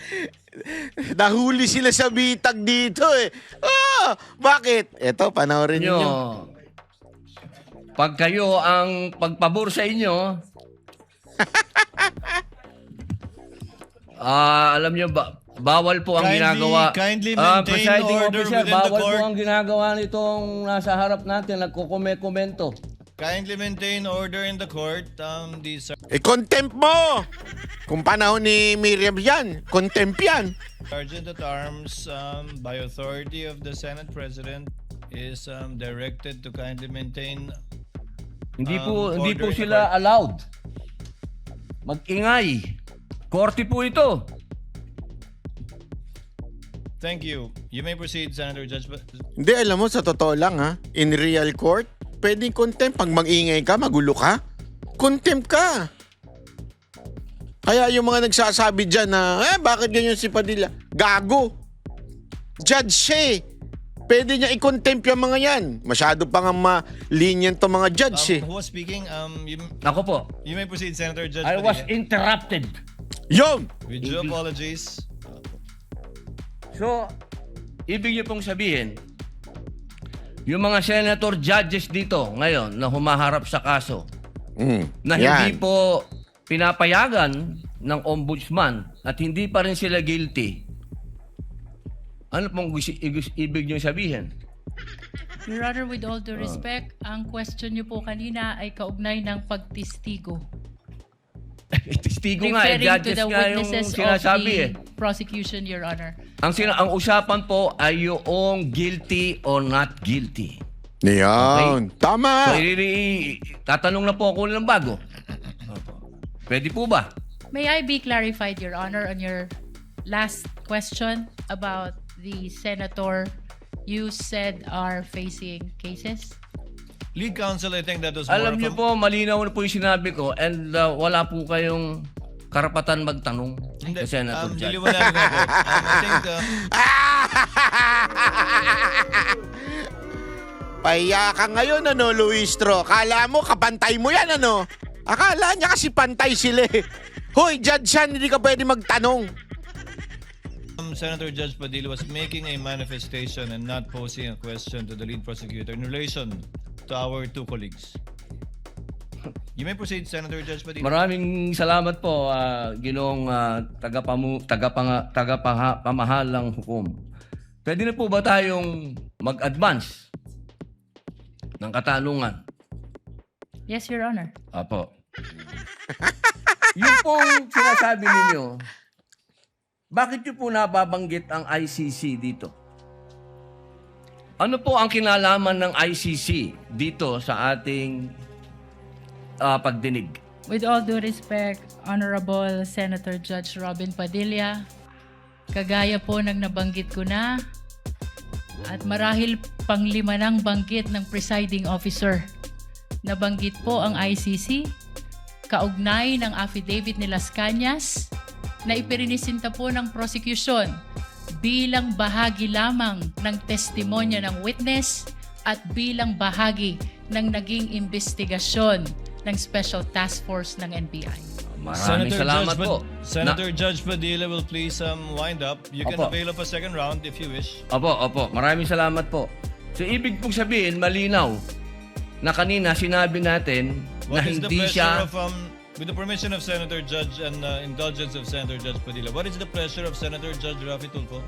Nahuli sila sa bitag dito eh. Bakit? Eto, panoorin niyo, niyo. pag kayo ang pagpabor sa inyo, alam niyo ba, bawal po ang ginagawa. Kindly maintain Presiding order officer, within the bawal court. po ang ginagawa nitong nasa harap natin, nagkukomento. Kindly maintain order in the court. Contempt mo! Kung panahon ni Miriam yan, contempt yan. Sergeant at Arms, by authority of the Senate President, is directed to kindly maintain. Hindi po order in the sila allowed. Mag-ingay. Korte po ito. Thank you. You may proceed, Senator Judge. Hindi, alam mo, sa totoo lang ha, in real court, pwedeng contempt. Pag mag-ingay ka, magulo ka, contempt ka. Kaya yung mga nagsasabi dyan na, bakit ganyan si Padilla? Gago. Judge siya eh. Pwede niya i-contempt yung mga yan. Masyado pa nga ma-lenient to mga judge eh. Who was speaking? Ako po. You may proceed, Senator Judge. I was Padilla. interrupted. Yun! With due apologies. So, ibig niyo pong sabihin, yung mga senator judges dito ngayon na humaharap sa kaso, na hindi yan. po pinapayagan ng ombudsman at hindi pa rin sila guilty, ano pong ibig niyo sabihin? Your Honor, with all due respect, ang question niyo po kanina ay kaugnay ng pagtistigo. Testigo nga, Referring to judges the nga yung witnesses of sinasabi the eh. prosecution, Your Honor. Ang usapan po ay yung guilty or not guilty. Yan. Tama. So, tatanong na po ako ng bago. Pwede po ba? May I be clarified, Your Honor, on your last question about the senator you said are facing cases? Lead counsel, I think that was more Alam of niyo po, malinaw na po yung sinabi ko and wala po kayong karapatan magtanong Hindi. sa Senator Judge. Niliwanag na po. I think Paya ka ngayon, ano, Luistro? Akala mo, kapantay mo yan, ano? Akala niya kasi pantay sila eh. Hoy, judge yan, hindi ka pwede magtanong. Senator Judge Padilla was making a manifestation and not posing a question to the lead prosecutor in relation to our two colleagues. You may proceed, Senator Judge Padilla. Maraming salamat po, Ginoong tagapamahalang hukom. Pwede na po ba tayong mag-advance ng katanungan? Yes, Your Honor. Apo. Yung pong sinasabi ninyo, bakit nyo po nababanggit ang ICC dito? Ano po ang kinalaman ng ICC dito sa ating pagdinig? With all due respect, Honorable Senator Judge Robin Padilla, kagaya po ng nabanggit ko na, At marahil panglima ng banggit ng presiding officer. Nabanggit po ang ICC, kaugnay ng affidavit ni Las Cañas na ipirinisinta po ng prosecution bilang bahagi lamang ng testimonya ng witness at bilang bahagi ng naging investigasyon ng Special Task Force ng NBI. Maraming salamat po. Senator Judge Padilla will please wind up. You can Opo. avail of a second round if you wish. Opo. Maraming salamat po. So, ibig pong sabihin, malinaw na kanina sinabi natin na What is the hindi pleasure siya... of, with the permission of Senator Judge and indulgence of Senator Judge Padilla, what is the pleasure of Senator Judge Rafi Tulfo?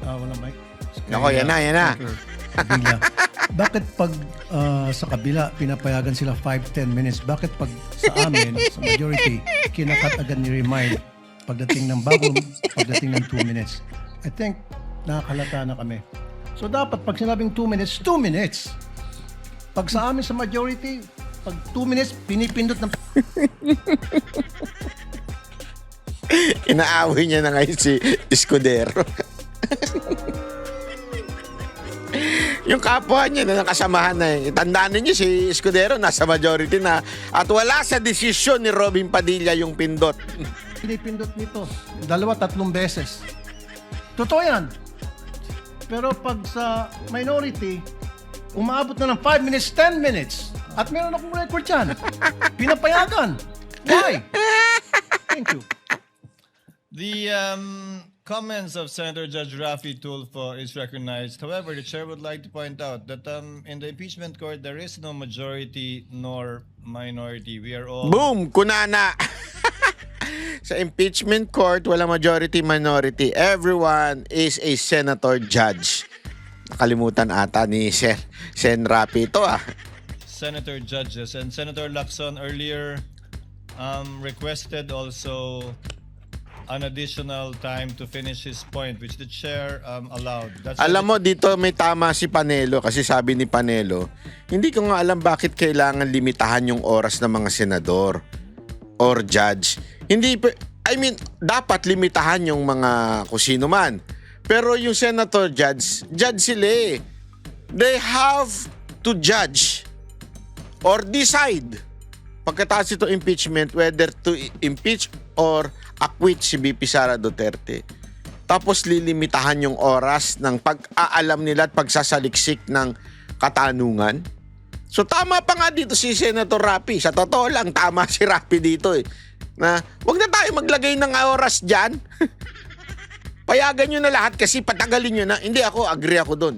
Wala mic. Nako, yan na. Kabila. Bakit pag sa kabila pinapayagan sila 5-10 minutes? Bakit pag sa amin, sa majority, kinakat agad ni remind pagdating ng pagdating ng 2 minutes? I think nakakalata na kami. So dapat pag sinabing 2 minutes, 2 minutes. Pag sa amin sa majority, pag 2 minutes, pinipindot ng... Inaaway niya na ngayon si Escudero. Yung kapwa niya na nakasamahan na tandaan niyo si Escudero nasa majority na at wala sa desisyon ni Robin Padilla yung pindot. Pinipindot nito 2-3 beses. Totoo yan. Pero pag sa minority, umaabot na ng 5 minutes, 10 minutes. At meron akong record yan. Pinapayagan. Why? Thank you. The comments of Senator Judge Rafi Tulfo is recognized. However, the chair would like to point out that in the impeachment court, there is no majority nor minority. We are all... Boom! Kunana! Sa impeachment court, wala majority minority. Everyone is a senator judge. Nakalimutan ata ni Sen Rafi ito Senator judges. And Senator Lacson earlier requested also an additional time to finish his point, which the chair allowed. That's why Alam mo, dito may tama si Panelo kasi sabi ni Panelo, hindi ko nga alam bakit kailangan limitahan yung oras ng mga senador or judge. Dapat limitahan yung mga kung sino man. Pero yung senator judge sila eh. They have to judge or decide pagkatapos ito impeachment whether to impeach or acquit si BP Sara Duterte. Tapos lilimitahan yung oras ng pag-aalam nila at pagsasaliksik ng katanungan. So tama pa nga dito si Senator Rapi. Sa totoo lang, tama si Rapi dito eh. Na wag na tayo maglagay ng oras dyan. Payagan nyo na lahat kasi patagalin nyo na. Hindi ako, agree ako dun.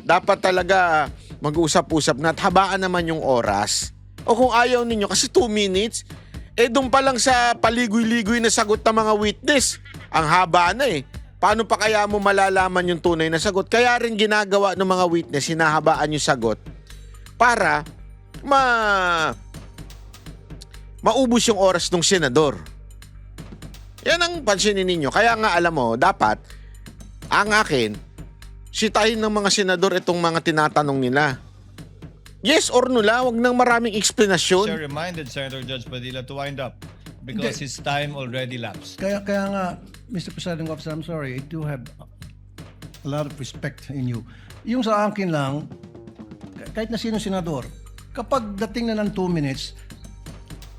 Dapat talaga mag-usap-usap na at habaan naman yung oras. O kung ayaw ninyo, kasi 2 minutes, doon pa lang sa paligoy-ligoy na sagot ng mga witness, ang haba na eh. Paano pa kaya mo malalaman yung tunay na sagot? Kaya rin ginagawa ng mga witness, hinahabaan yung sagot para maubos yung oras ng senador. Yan ang pansinin ninyo. Kaya nga alam mo, dapat, ang akin, sitahin ng mga senador itong mga tinatanong nila. Yes or no lang, wag nang maraming explanation. Chair reminded Senator Judge Padilla to wind up because his time already lapsed. Kaya nga, Mr. Presiding Officer, I'm sorry, I do have a lot of respect in you. Yung sa akin lang, kahit na sino senador, kapag dating na ng 2 minutes,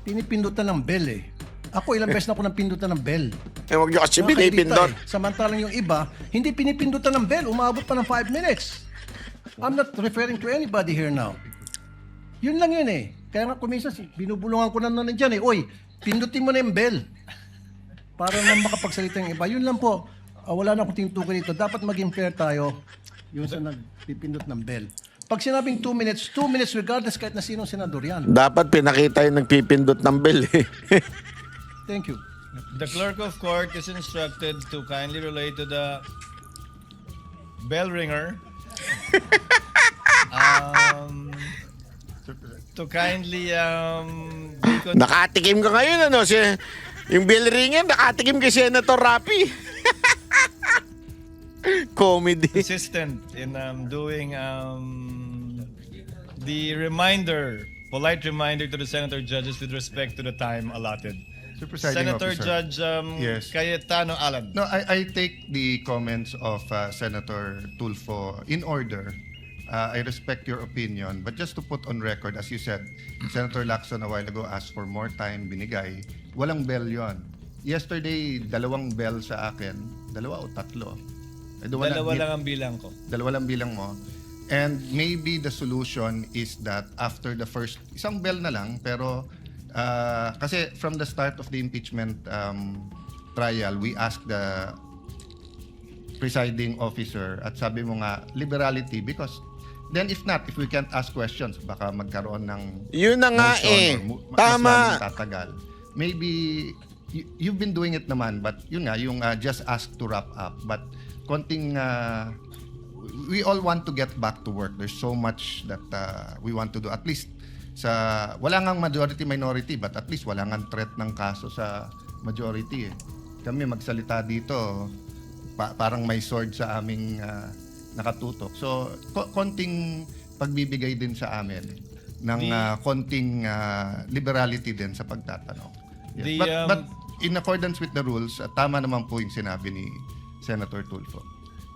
pinipindutan ng bell eh. Ako ilang beses na ako nang pindutan ng bell. Wag nyo kasi Nakakairita pinipindot. Samantalang yung iba, hindi pinipindutan ng bell, umabot pa ng 5 minutes. I'm not referring to anybody here now. Yun lang yun eh. Kaya nga kuminsan, binubulungan ko na nandiyan eh. Oy, pindutin mo na yung bell. Para naman makapagsalita yung iba. Yun lang po. Wala na akong tinutukoy dito. Dapat maging fair tayo yung sa nagpipindot ng bell. Pag sinabing 2 minutes regardless kahit na sinong senador yan. Dapat pinakita yung nagpipindot ng bell eh. Thank you. The clerk of court is instructed to kindly relate to the bell ringer. To kindly Nakatikim ka ngayon ano yung bell ringer, nakatikim kay Senator Rapi. Comedy. assistant in doing the polite reminder to the senator judges with respect to the time allotted. Sir Presiding Senator Officer. Judge Yes. Cayetano Alan. No, I take the comments of Senator Tulfo in order. I respect your opinion, but just to put on record, as you said, Senator Lacson a while ago asked for more time, binigay. Walang bell yon. Yesterday, 2 bell sa akin. 2 o 3? Dalawa lang ang bilang ko. 2 lang bilang mo. And maybe the solution is that after the first, isang bell na lang, pero kasi from the start of the impeachment trial, we asked the presiding officer at sabi mo nga, liberality, because then if not, if we can't ask questions, baka magkaroon ng Yun na nga motion or mas Tama. lalong tatagal. Maybe you've been doing it naman, but yun nga, yung just ask to wrap up. But konting we all want to get back to work. There's so much that we want to do. At least wala ngang majority minority, but at least wala ngang threat ng kaso sa majority. Kami magsalita dito, parang may sword sa aming nakatutok. So konting pagbibigay din sa amin ng konting liberality din sa pagtatanong. Yes. But in accordance with the rules, tama naman po yung sinabi ni Senator Tulfo.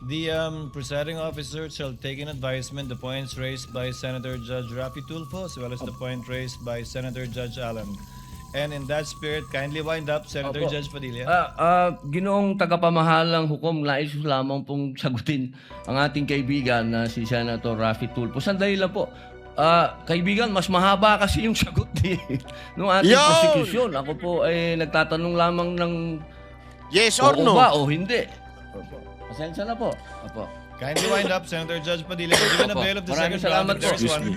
The presiding officer shall take in advisement the points raised by Senator Judge Rafi Tulfo as well as the point raised by Senator Judge Alan. And in that spirit, kindly wind up, Senator Opo. Judge Padilla. Ginoong tagapamahalang hukom, nais ko lamang pong sagutin ang ating kaibigan na si Senator Rafi Tulfo. Sandali lang po. Kaibigan, mas mahaba kasi yung sagot ng ating Yo! prosecution. Ako po ay nagtatanong lamang ng Yes or oo no? ba o hindi. Opo. Pasensya na po. Opo. Kindly wind up, Senator Judge Padilla. Given a Opo. bail of the Maraming second round, salamat if there's po. one.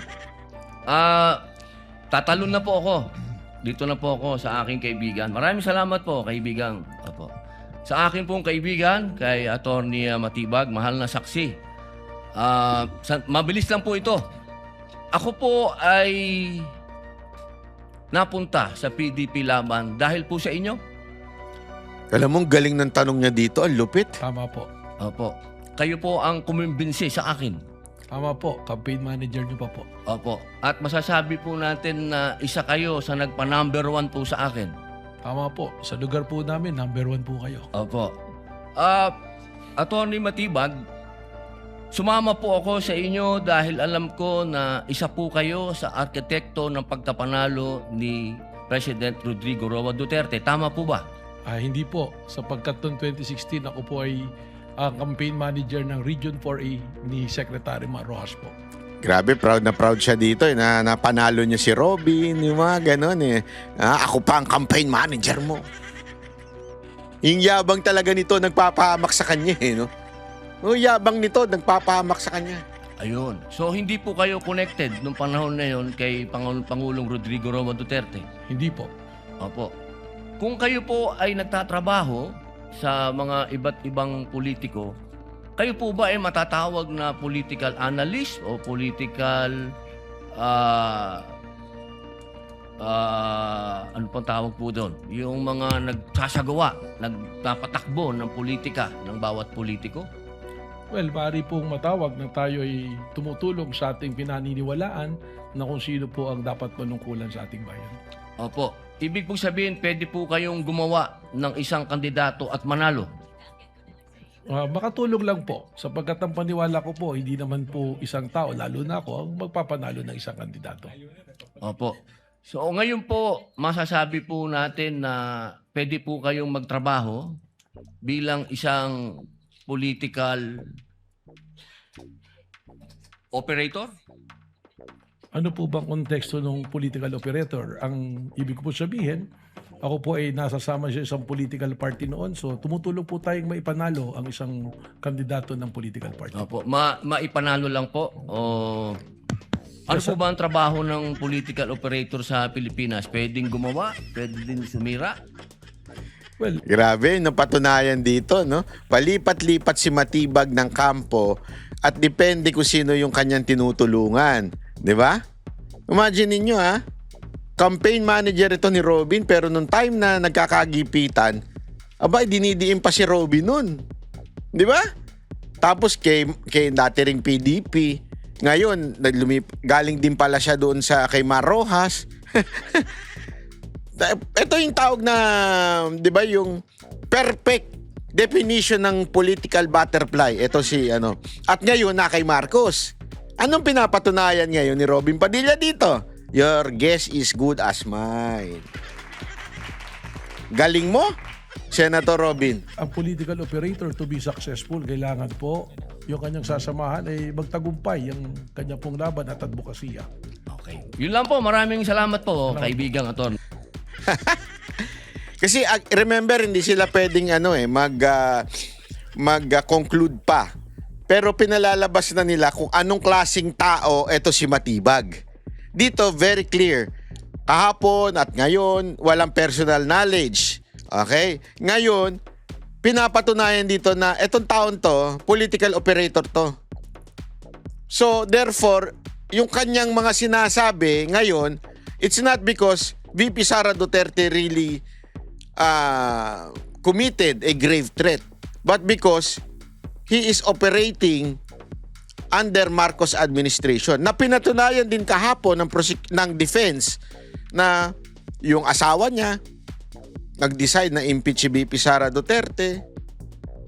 Tatalon na po ako. Dito na po ako sa aking kaibigan. Maraming salamat po, kaibigan. Opo. Sa akin pong kaibigan, kay Attorney Matibag, mahal na saksi. Mabilis lang po ito. Ako po ay napunta sa PDP laban dahil po sa inyo. Alam mo, galing ng tanong niya dito. Ang lupit. Tama po. Opo. Kayo po ang kumimbinsi sa akin. Tama po. Campaign manager niyo pa po. Opo. At masasabi po natin na isa kayo sa nagpa-number 1 po sa akin. Tama po. Sa lugar po namin, number 1 po kayo. Opo. Attorney Matibag, sumama po ako sa inyo dahil alam ko na isa po kayo sa arkitekto ng pagkapanalo ni President Rodrigo Roa Duterte. Tama po ba? Hindi po. Sapagkat noong 2016, ako po ay campaign manager ng Region 4A ni Secretary Mar Rojas po. Grabe, proud na proud siya dito. Na napanalo niya si Robin, yung mga ganon eh. Ako pa ang campaign manager mo. Yung yabang talaga nito nagpapahamak sa kanya eh, no? Yung yabang nito nagpapahamak sa kanya. Ayun. So hindi po kayo connected nung panahon na yon kay Pangulong Rodrigo Roa Duterte? Hindi po. Opo. Kung kayo po ay nagtatrabaho sa mga iba't ibang politiko, kayo po ba ay matatawag na political analyst o political ano pang tawag po doon? Yung mga nagsasagawa, nagpapatakbo ng politika ng bawat politiko? Well, maaari pong matawag na tayo ay tumutulong sa ating pinaniniwalaan na kung sino po ang dapat manungkulan sa ating bayan. Opo. Ibig pong sabihin, pwede po kayong gumawa ng isang kandidato at manalo. Makatulong lang po sapagkat ang paniwala ko po, hindi naman po isang tao, lalo na ako, ang magpapanalo ng isang kandidato. Opo. So ngayon po, masasabi po natin na pwede po kayong magtrabaho bilang isang political operator? Ano po bang konteksto ng political operator? Ang ibig ko po sabihin, ako po ay nasasama sa isang political party noon. So tumutulong po tayong maipanalo ang isang kandidato ng political party. Opo. Maipanalo lang po? O ano po ba ang trabaho ng political operator sa Pilipinas? Pwedeng gumawa? Pwede din sumira? Well, Grabe, napatunayan dito, no? Palipat-lipat si Matibag ng kampo at depende kung sino yung kanyang tinutulungan. Di ba? Imagine ninyo, campaign manager ito ni Robin, pero nung time na nagkakagipitan, abay, dinidiin pa si Robin nun. Di ba? Tapos kay dati ring PDP. Ngayon, galing din pala siya doon kay Mar Rojas. Ito yung tawag na, di ba, yung perfect definition ng political butterfly. Ito si ano. At ngayon na kay Marcos. Anong pinapatunayan ngayon ni Robin Padilla dito? Your guess is good as mine. Galing mo, Senator Robin. Ang political operator to be successful, kailangan po yung kanyang sasamahan ay magtagumpay yung kanya pong laban at advokasya. Okay. Yun lang po. Maraming salamat po, kaibigang Atty. Kasi remember, hindi sila pwedeng mag-conclude pa. Pero pinalalabas na nila kung anong klaseng tao ito si Matibag. Dito, very clear. Kahapon at ngayon, walang personal knowledge. Okay? Ngayon, pinapatunayan dito na itong taon to, political operator to. So, therefore, yung kanyang mga sinasabi ngayon, it's not because VP Sara Duterte really committed a grave threat, but because he is operating under Marcos administration. Na pinatunayan din kahapon ng defense na yung asawa niya nag-decide na impeach si VP Sara Duterte,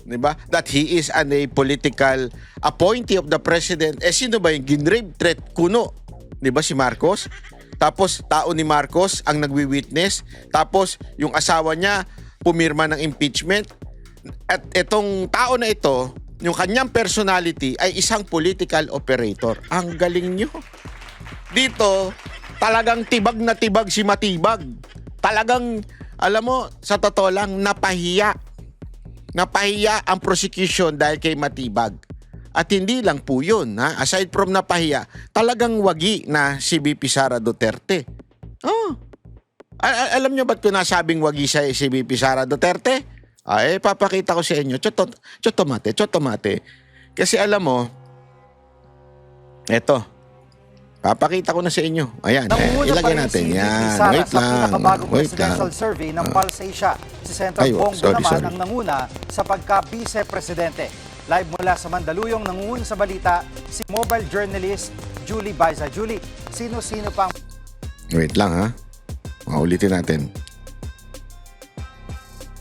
'di ba? That he is a political appointee of the president. Sino ba yung grave threat kuno? 'Di ba si Marcos? Tapos tao ni Marcos ang nagwi-witness, tapos yung asawa niya pumirma ng impeachment. At itong tao na ito, yung kanyang personality ay isang political operator. Ang galing nyo. Dito, talagang tibag na tibag si Matibag. Talagang, alam mo, sa totoo lang, napahiya. Napahiya ang prosecution dahil kay Matibag. At hindi lang po yun, ha? Aside from napahiya, talagang wagi na si VP Sara Duterte. Oh. Alam nyo ba't ko nasabing wagi siya si VP Sara Duterte? Papakita ko sa inyo. Chotomate. Kasi alam mo, eto, papakita ko na sa inyo. Ayan, ilagay natin. Yan, wait lang. Presidential survey ng Pulse Asia. Si Senator Bongo naman ang nanguna sa pagka-vice-presidente. Live mula sa Mandaluyong, nangungun sa balita, si mobile journalist Julie Baiza. Julie, sino-sino pang... Wait lang, ha? Ulitin natin.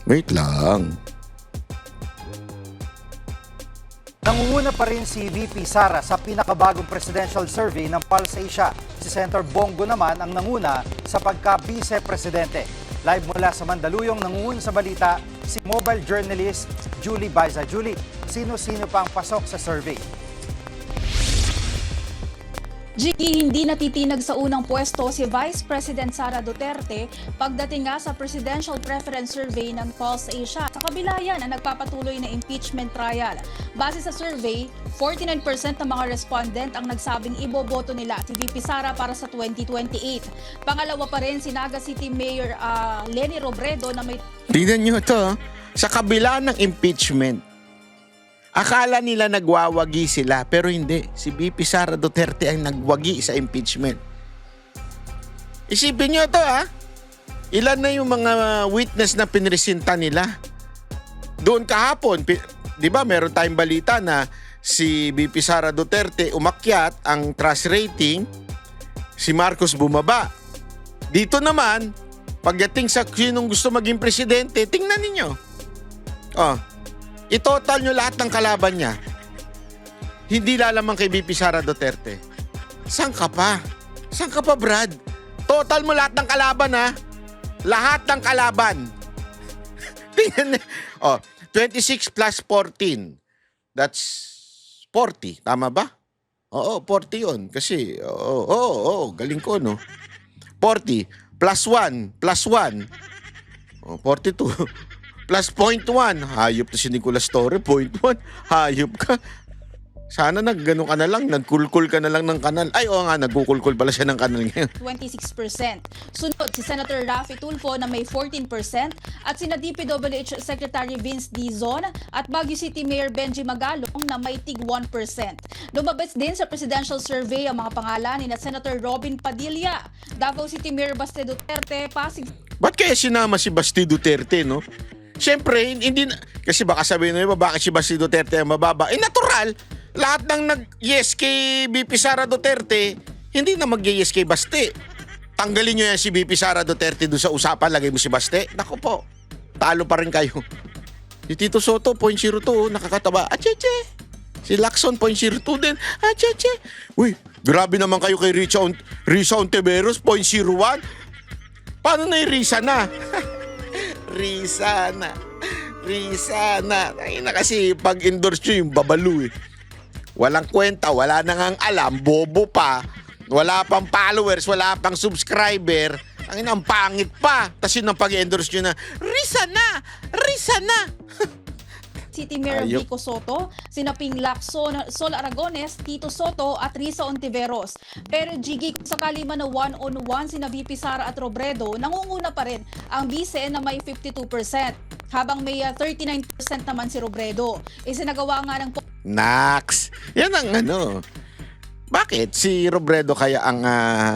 Wait lang. Nangunguna pa rin si VP Sara sa pinakabagong presidential survey ng Pulse Asia. Si Senator Bongo naman ang nanguna sa pagka-vice-presidente. Live mula sa Mandaluyong, nangungun sa balita, si mobile journalist Julie Baiza. Julie, sino-sino pang pasok sa survey? Hindi natitinag sa unang pwesto si Vice President Sara Duterte pagdating nga sa Presidential Preference Survey ng Pulse Asia. Sa kabila yan ang nagpapatuloy na impeachment trial. Base sa survey, 49% ng mga respondent ang nagsabing iboboto nila si VP Sara para sa 2028. Pangalawa pa rin si Naga City Mayor Leni Robredo na may... Tingnan nyo ito, sa kabila ng impeachment, akala nila nagwawagi sila, pero hindi. Si VP Sara Duterte ang nagwagi sa impeachment. Isipin nyo ito, ha? Ilan na yung mga witness na pinresinta nila? Doon kahapon, di ba, meron tayong balita na si VP Sara Duterte umakyat ang trust rating, si Marcos bumaba. Dito naman, pagdating sa sinong gusto maging presidente, tingnan ninyo. I-total nyo lahat ng kalaban niya. Hindi lalamang kay VP Sara Duterte. Saan ka pa? Saan ka pa, Brad? Total mo lahat ng kalaban, ha? Lahat ng kalaban. Tingnan. 26 plus 14. That's 40. Tama ba? Oo, 40 yun. Kasi, galing ko, no? 40 plus 1 plus 1. 42. Plus 0.1. Hayop to si Nicolas Torre. 0.1. Hayop ka. Sana nagganong ka na lang. Nagkulkul ka na lang ng kanal. Ay, oo nga. Nagkukulkul pala siya ng kanal ngayon. 26%. Sunod si Senator Raffy Tulfo na may 14% at sina DPWH Secretary Vince Dizon at Baguio City Mayor Benji Magalong na may tig 1%. Lumabas din sa presidential survey ang mga pangalan ni Senator Robin Padilla, Davao City Mayor Baste Duterte, Pasig. Ba't kaya sinama si Basti Duterte, no? Siyempre, hindi na, kasi baka sabihin nyo, bakit si Basti Duterte ang mababa? Natural. Lahat ng nag-yes kay VP Sara Duterte, hindi na mag-yes kay Basti. Tanggalin nyo yan si VP Sara Duterte doon sa usapan, lagay mo si Baste. Naku po, talo pa rin kayo. Si Tito Soto, 0.02, nakakataba. Acheche. Si Lacson, 0.02 din. Acheche. Uy, grabe naman kayo kay Risa Ontiveros, 0.01. Paano na yung Risa na? Risa na. Ay na kasi pag-endorse nyo yung babalu eh. Walang kwenta, wala nang ang alam, bobo pa. Wala pang followers, wala pang subscriber. Ang pangit pa. Tapos yun ang pag-endorse nyo na, Risa na. City Mayor Ayop. Vico Soto, sina Ping Lacson, Sol Aragones, Tito Soto at Risa Ontiveros. Pero Jiggy, kung sakali man na one-on-one sina VP Sara at Robredo, nangunguna pa rin ang vice na may 52%, habang may 39% naman si Robredo. Isinagawa nga ng Nax. Yan ang ano. Bakit si Robredo kaya ang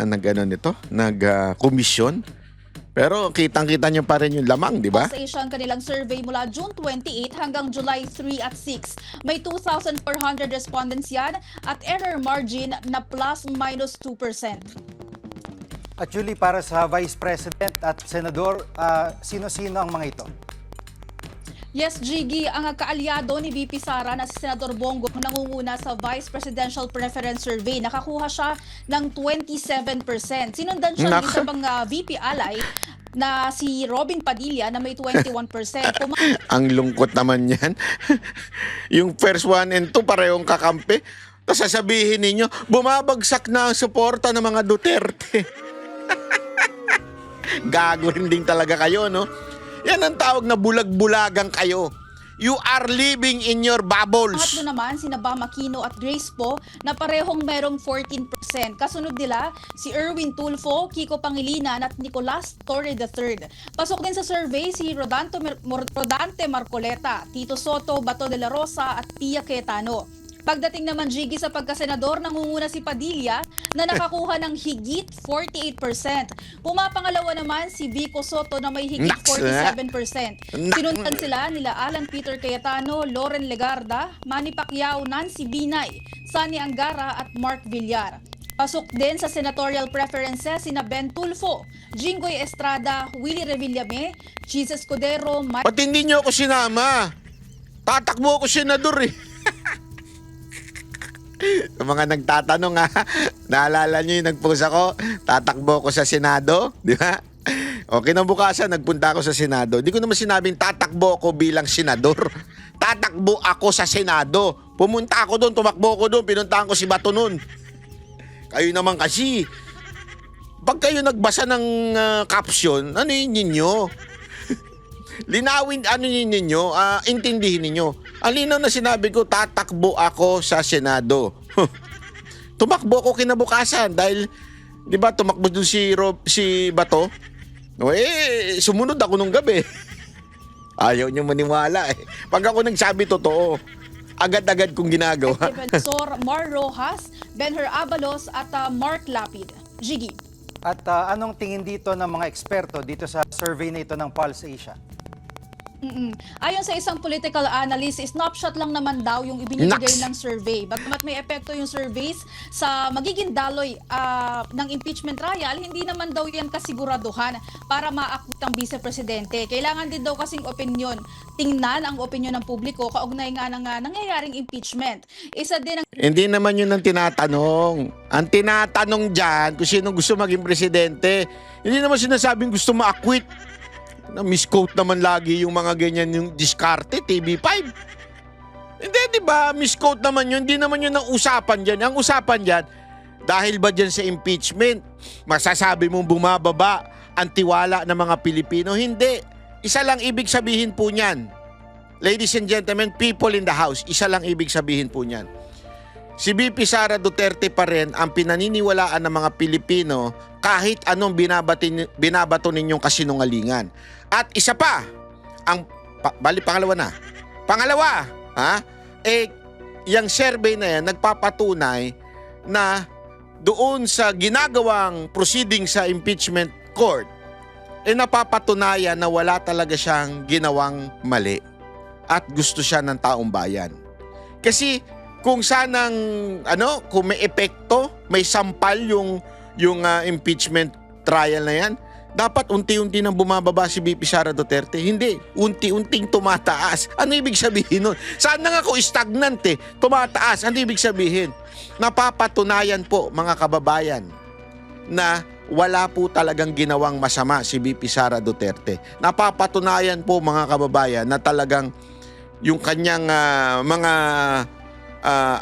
nag-komisyon? Pero kitang-kita nyo pa rin yung lamang, di ba? Sa Asia ang kanilang survey mula June 28 hanggang July 3 at 6. May 2,400 respondents yan at error margin na ±2%. At Julie, para sa Vice President at Senador, sino-sino ang mga ito? Yes, Jiggy, ang kaalyado ni VP Sara na si Senador Bongo nangunguna sa Vice Presidential Preference Survey. Nakakuha siya ng 27%. Sinundan siya ng isa pang VP alay na si Robin Padilla na may 21%. Ang lungkot naman yan. Yung first 1 and 2 parehong kakampi. Tapos sasabihin ninyo, bumabagsak na ang suporta ng mga Duterte. Gago rin din talaga kayo, no? Yan ang tawag na bulag-bulagang kayo. You are living in your bubbles. Pangatlo naman, sina Bam Aquino at Grace Po na parehong merong 14%. Kasunod nila, si Erwin Tulfo, Kiko Pangilinan at Nicolas Torre III. Pasok din sa survey si Rodante Marcoleta, Tito Soto, Bato de la Rosa at Pia Cayetano. Pagdating naman, Jiggy, sa pagkasenador, nangunguna si Padilla na nakakuha ng higit 48%. Pumapangalawa naman si Vico Soto na may higit 47%. Sinundan sila nila Alan Peter Cayetano, Loren Legarda, Manny Pacquiao, Nancy Binay, Sani Angara at Mark Villar. Pasok din sa senatorial preferences sina Ben Tulfo, Jinggoy Estrada, Willie Revillame, Jesus Escudero, Ba't hindi nyo ako sinama? Tatakbo ako senador eh. Yung mga nagtatanong naalala nyo yung nag-post ako, tatakbo ko sa Senado, di ba? O kinabukasan, nagpunta ako sa Senado. Hindi ko naman sinabing tatakbo ako bilang senador. Tatakbo ako sa Senado. Pumunta ako doon, tumakbo ko doon, pinuntahan ko si Bato noon. Kayo naman kasi, pag kayo nagbasa ng caption, ano yun ninyo? Linawin, ano yun ninyo? Intindihin ninyo. Ang linaw na sinabi ko, tatakbo ako sa Senado. Tumakbo ako kinabukasan dahil, di ba, tumakbo doon si Bato. No, sumunod ako nung gabi. Ayaw niyo maniwala eh. Pag ako nagsabi totoo, agad-agad kong ginagawa. Professor Mar Rojas, Benher Abalos at Mark Lapid. Jiggy. At anong tingin dito ng mga eksperto dito sa survey na ito ng Pulse Asia? Ayon sa isang political analyst, snapshot lang naman daw yung ibinibigay ng survey. Bagamat may epekto yung surveys sa magiging daloy ng impeachment trial, hindi naman daw yan kasiguraduhan para ma-acquit ang vice-presidente. Kailangan din daw kasing opinion. Tingnan ang opinion ng publiko kaugnay nga ng nangyayaring impeachment. Isa din ang... Hindi naman yun ang tinatanong. Ang tinatanong dyan kung sino gusto maging presidente. Hindi naman sinasabing gusto ma-acquit. Na-misquote naman lagi yung mga ganyan yung diskarte, TV5. Hindi, di ba? Misquote naman yun. Hindi naman yun ang usapan dyan. Ang usapan dyan, dahil ba dyan sa impeachment, masasabi mong bumababa ang tiwala ng mga Pilipino? Hindi. Isa lang ibig sabihin po niyan. Ladies and gentlemen, people in the house, isa lang ibig sabihin po niyan. Si VP Sara Duterte pa rin ang pinaniniwalaan ng mga Pilipino kahit anong binabato ninyong kasinungalingan. At isa pa, pangalawa na. Pangalawa, yung survey na yan nagpapatunay na doon sa ginagawang proceeding sa impeachment court, napapatunayan na wala talaga siyang ginawang mali at gusto siya ng taong bayan. Kasi kung sanang kung may epekto, may sampal yung impeachment trial na yan? Dapat unti-unti nang bumababa si VP Sara Duterte. Hindi, unti-unting tumataas. Ano ibig sabihin nun? Saan na nga ako stagnant eh? Tumataas. Ano ibig sabihin? Napapatunayan po mga kababayan na wala po talagang ginawang masama si VP Sara Duterte. Napapatunayan po mga kababayan na talagang yung kanyang mga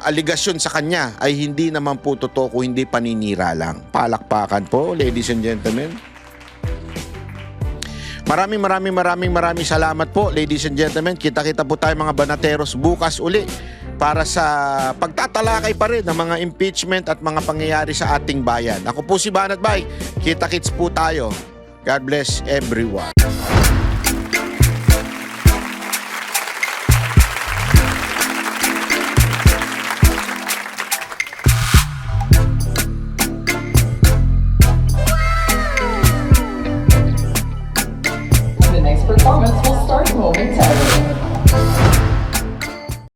aligasyon sa kanya ay hindi naman po totoo kung hindi paninira lang. Palakpakan po, ladies and gentlemen. Maraming salamat po, ladies and gentlemen. Kita-kita po tayo mga banateros bukas uli para sa pagtatalakay pa rin ng mga impeachment at mga pangyayari sa ating bayan. Ako po si Banat Bay. Kita-kits po tayo. God bless everyone.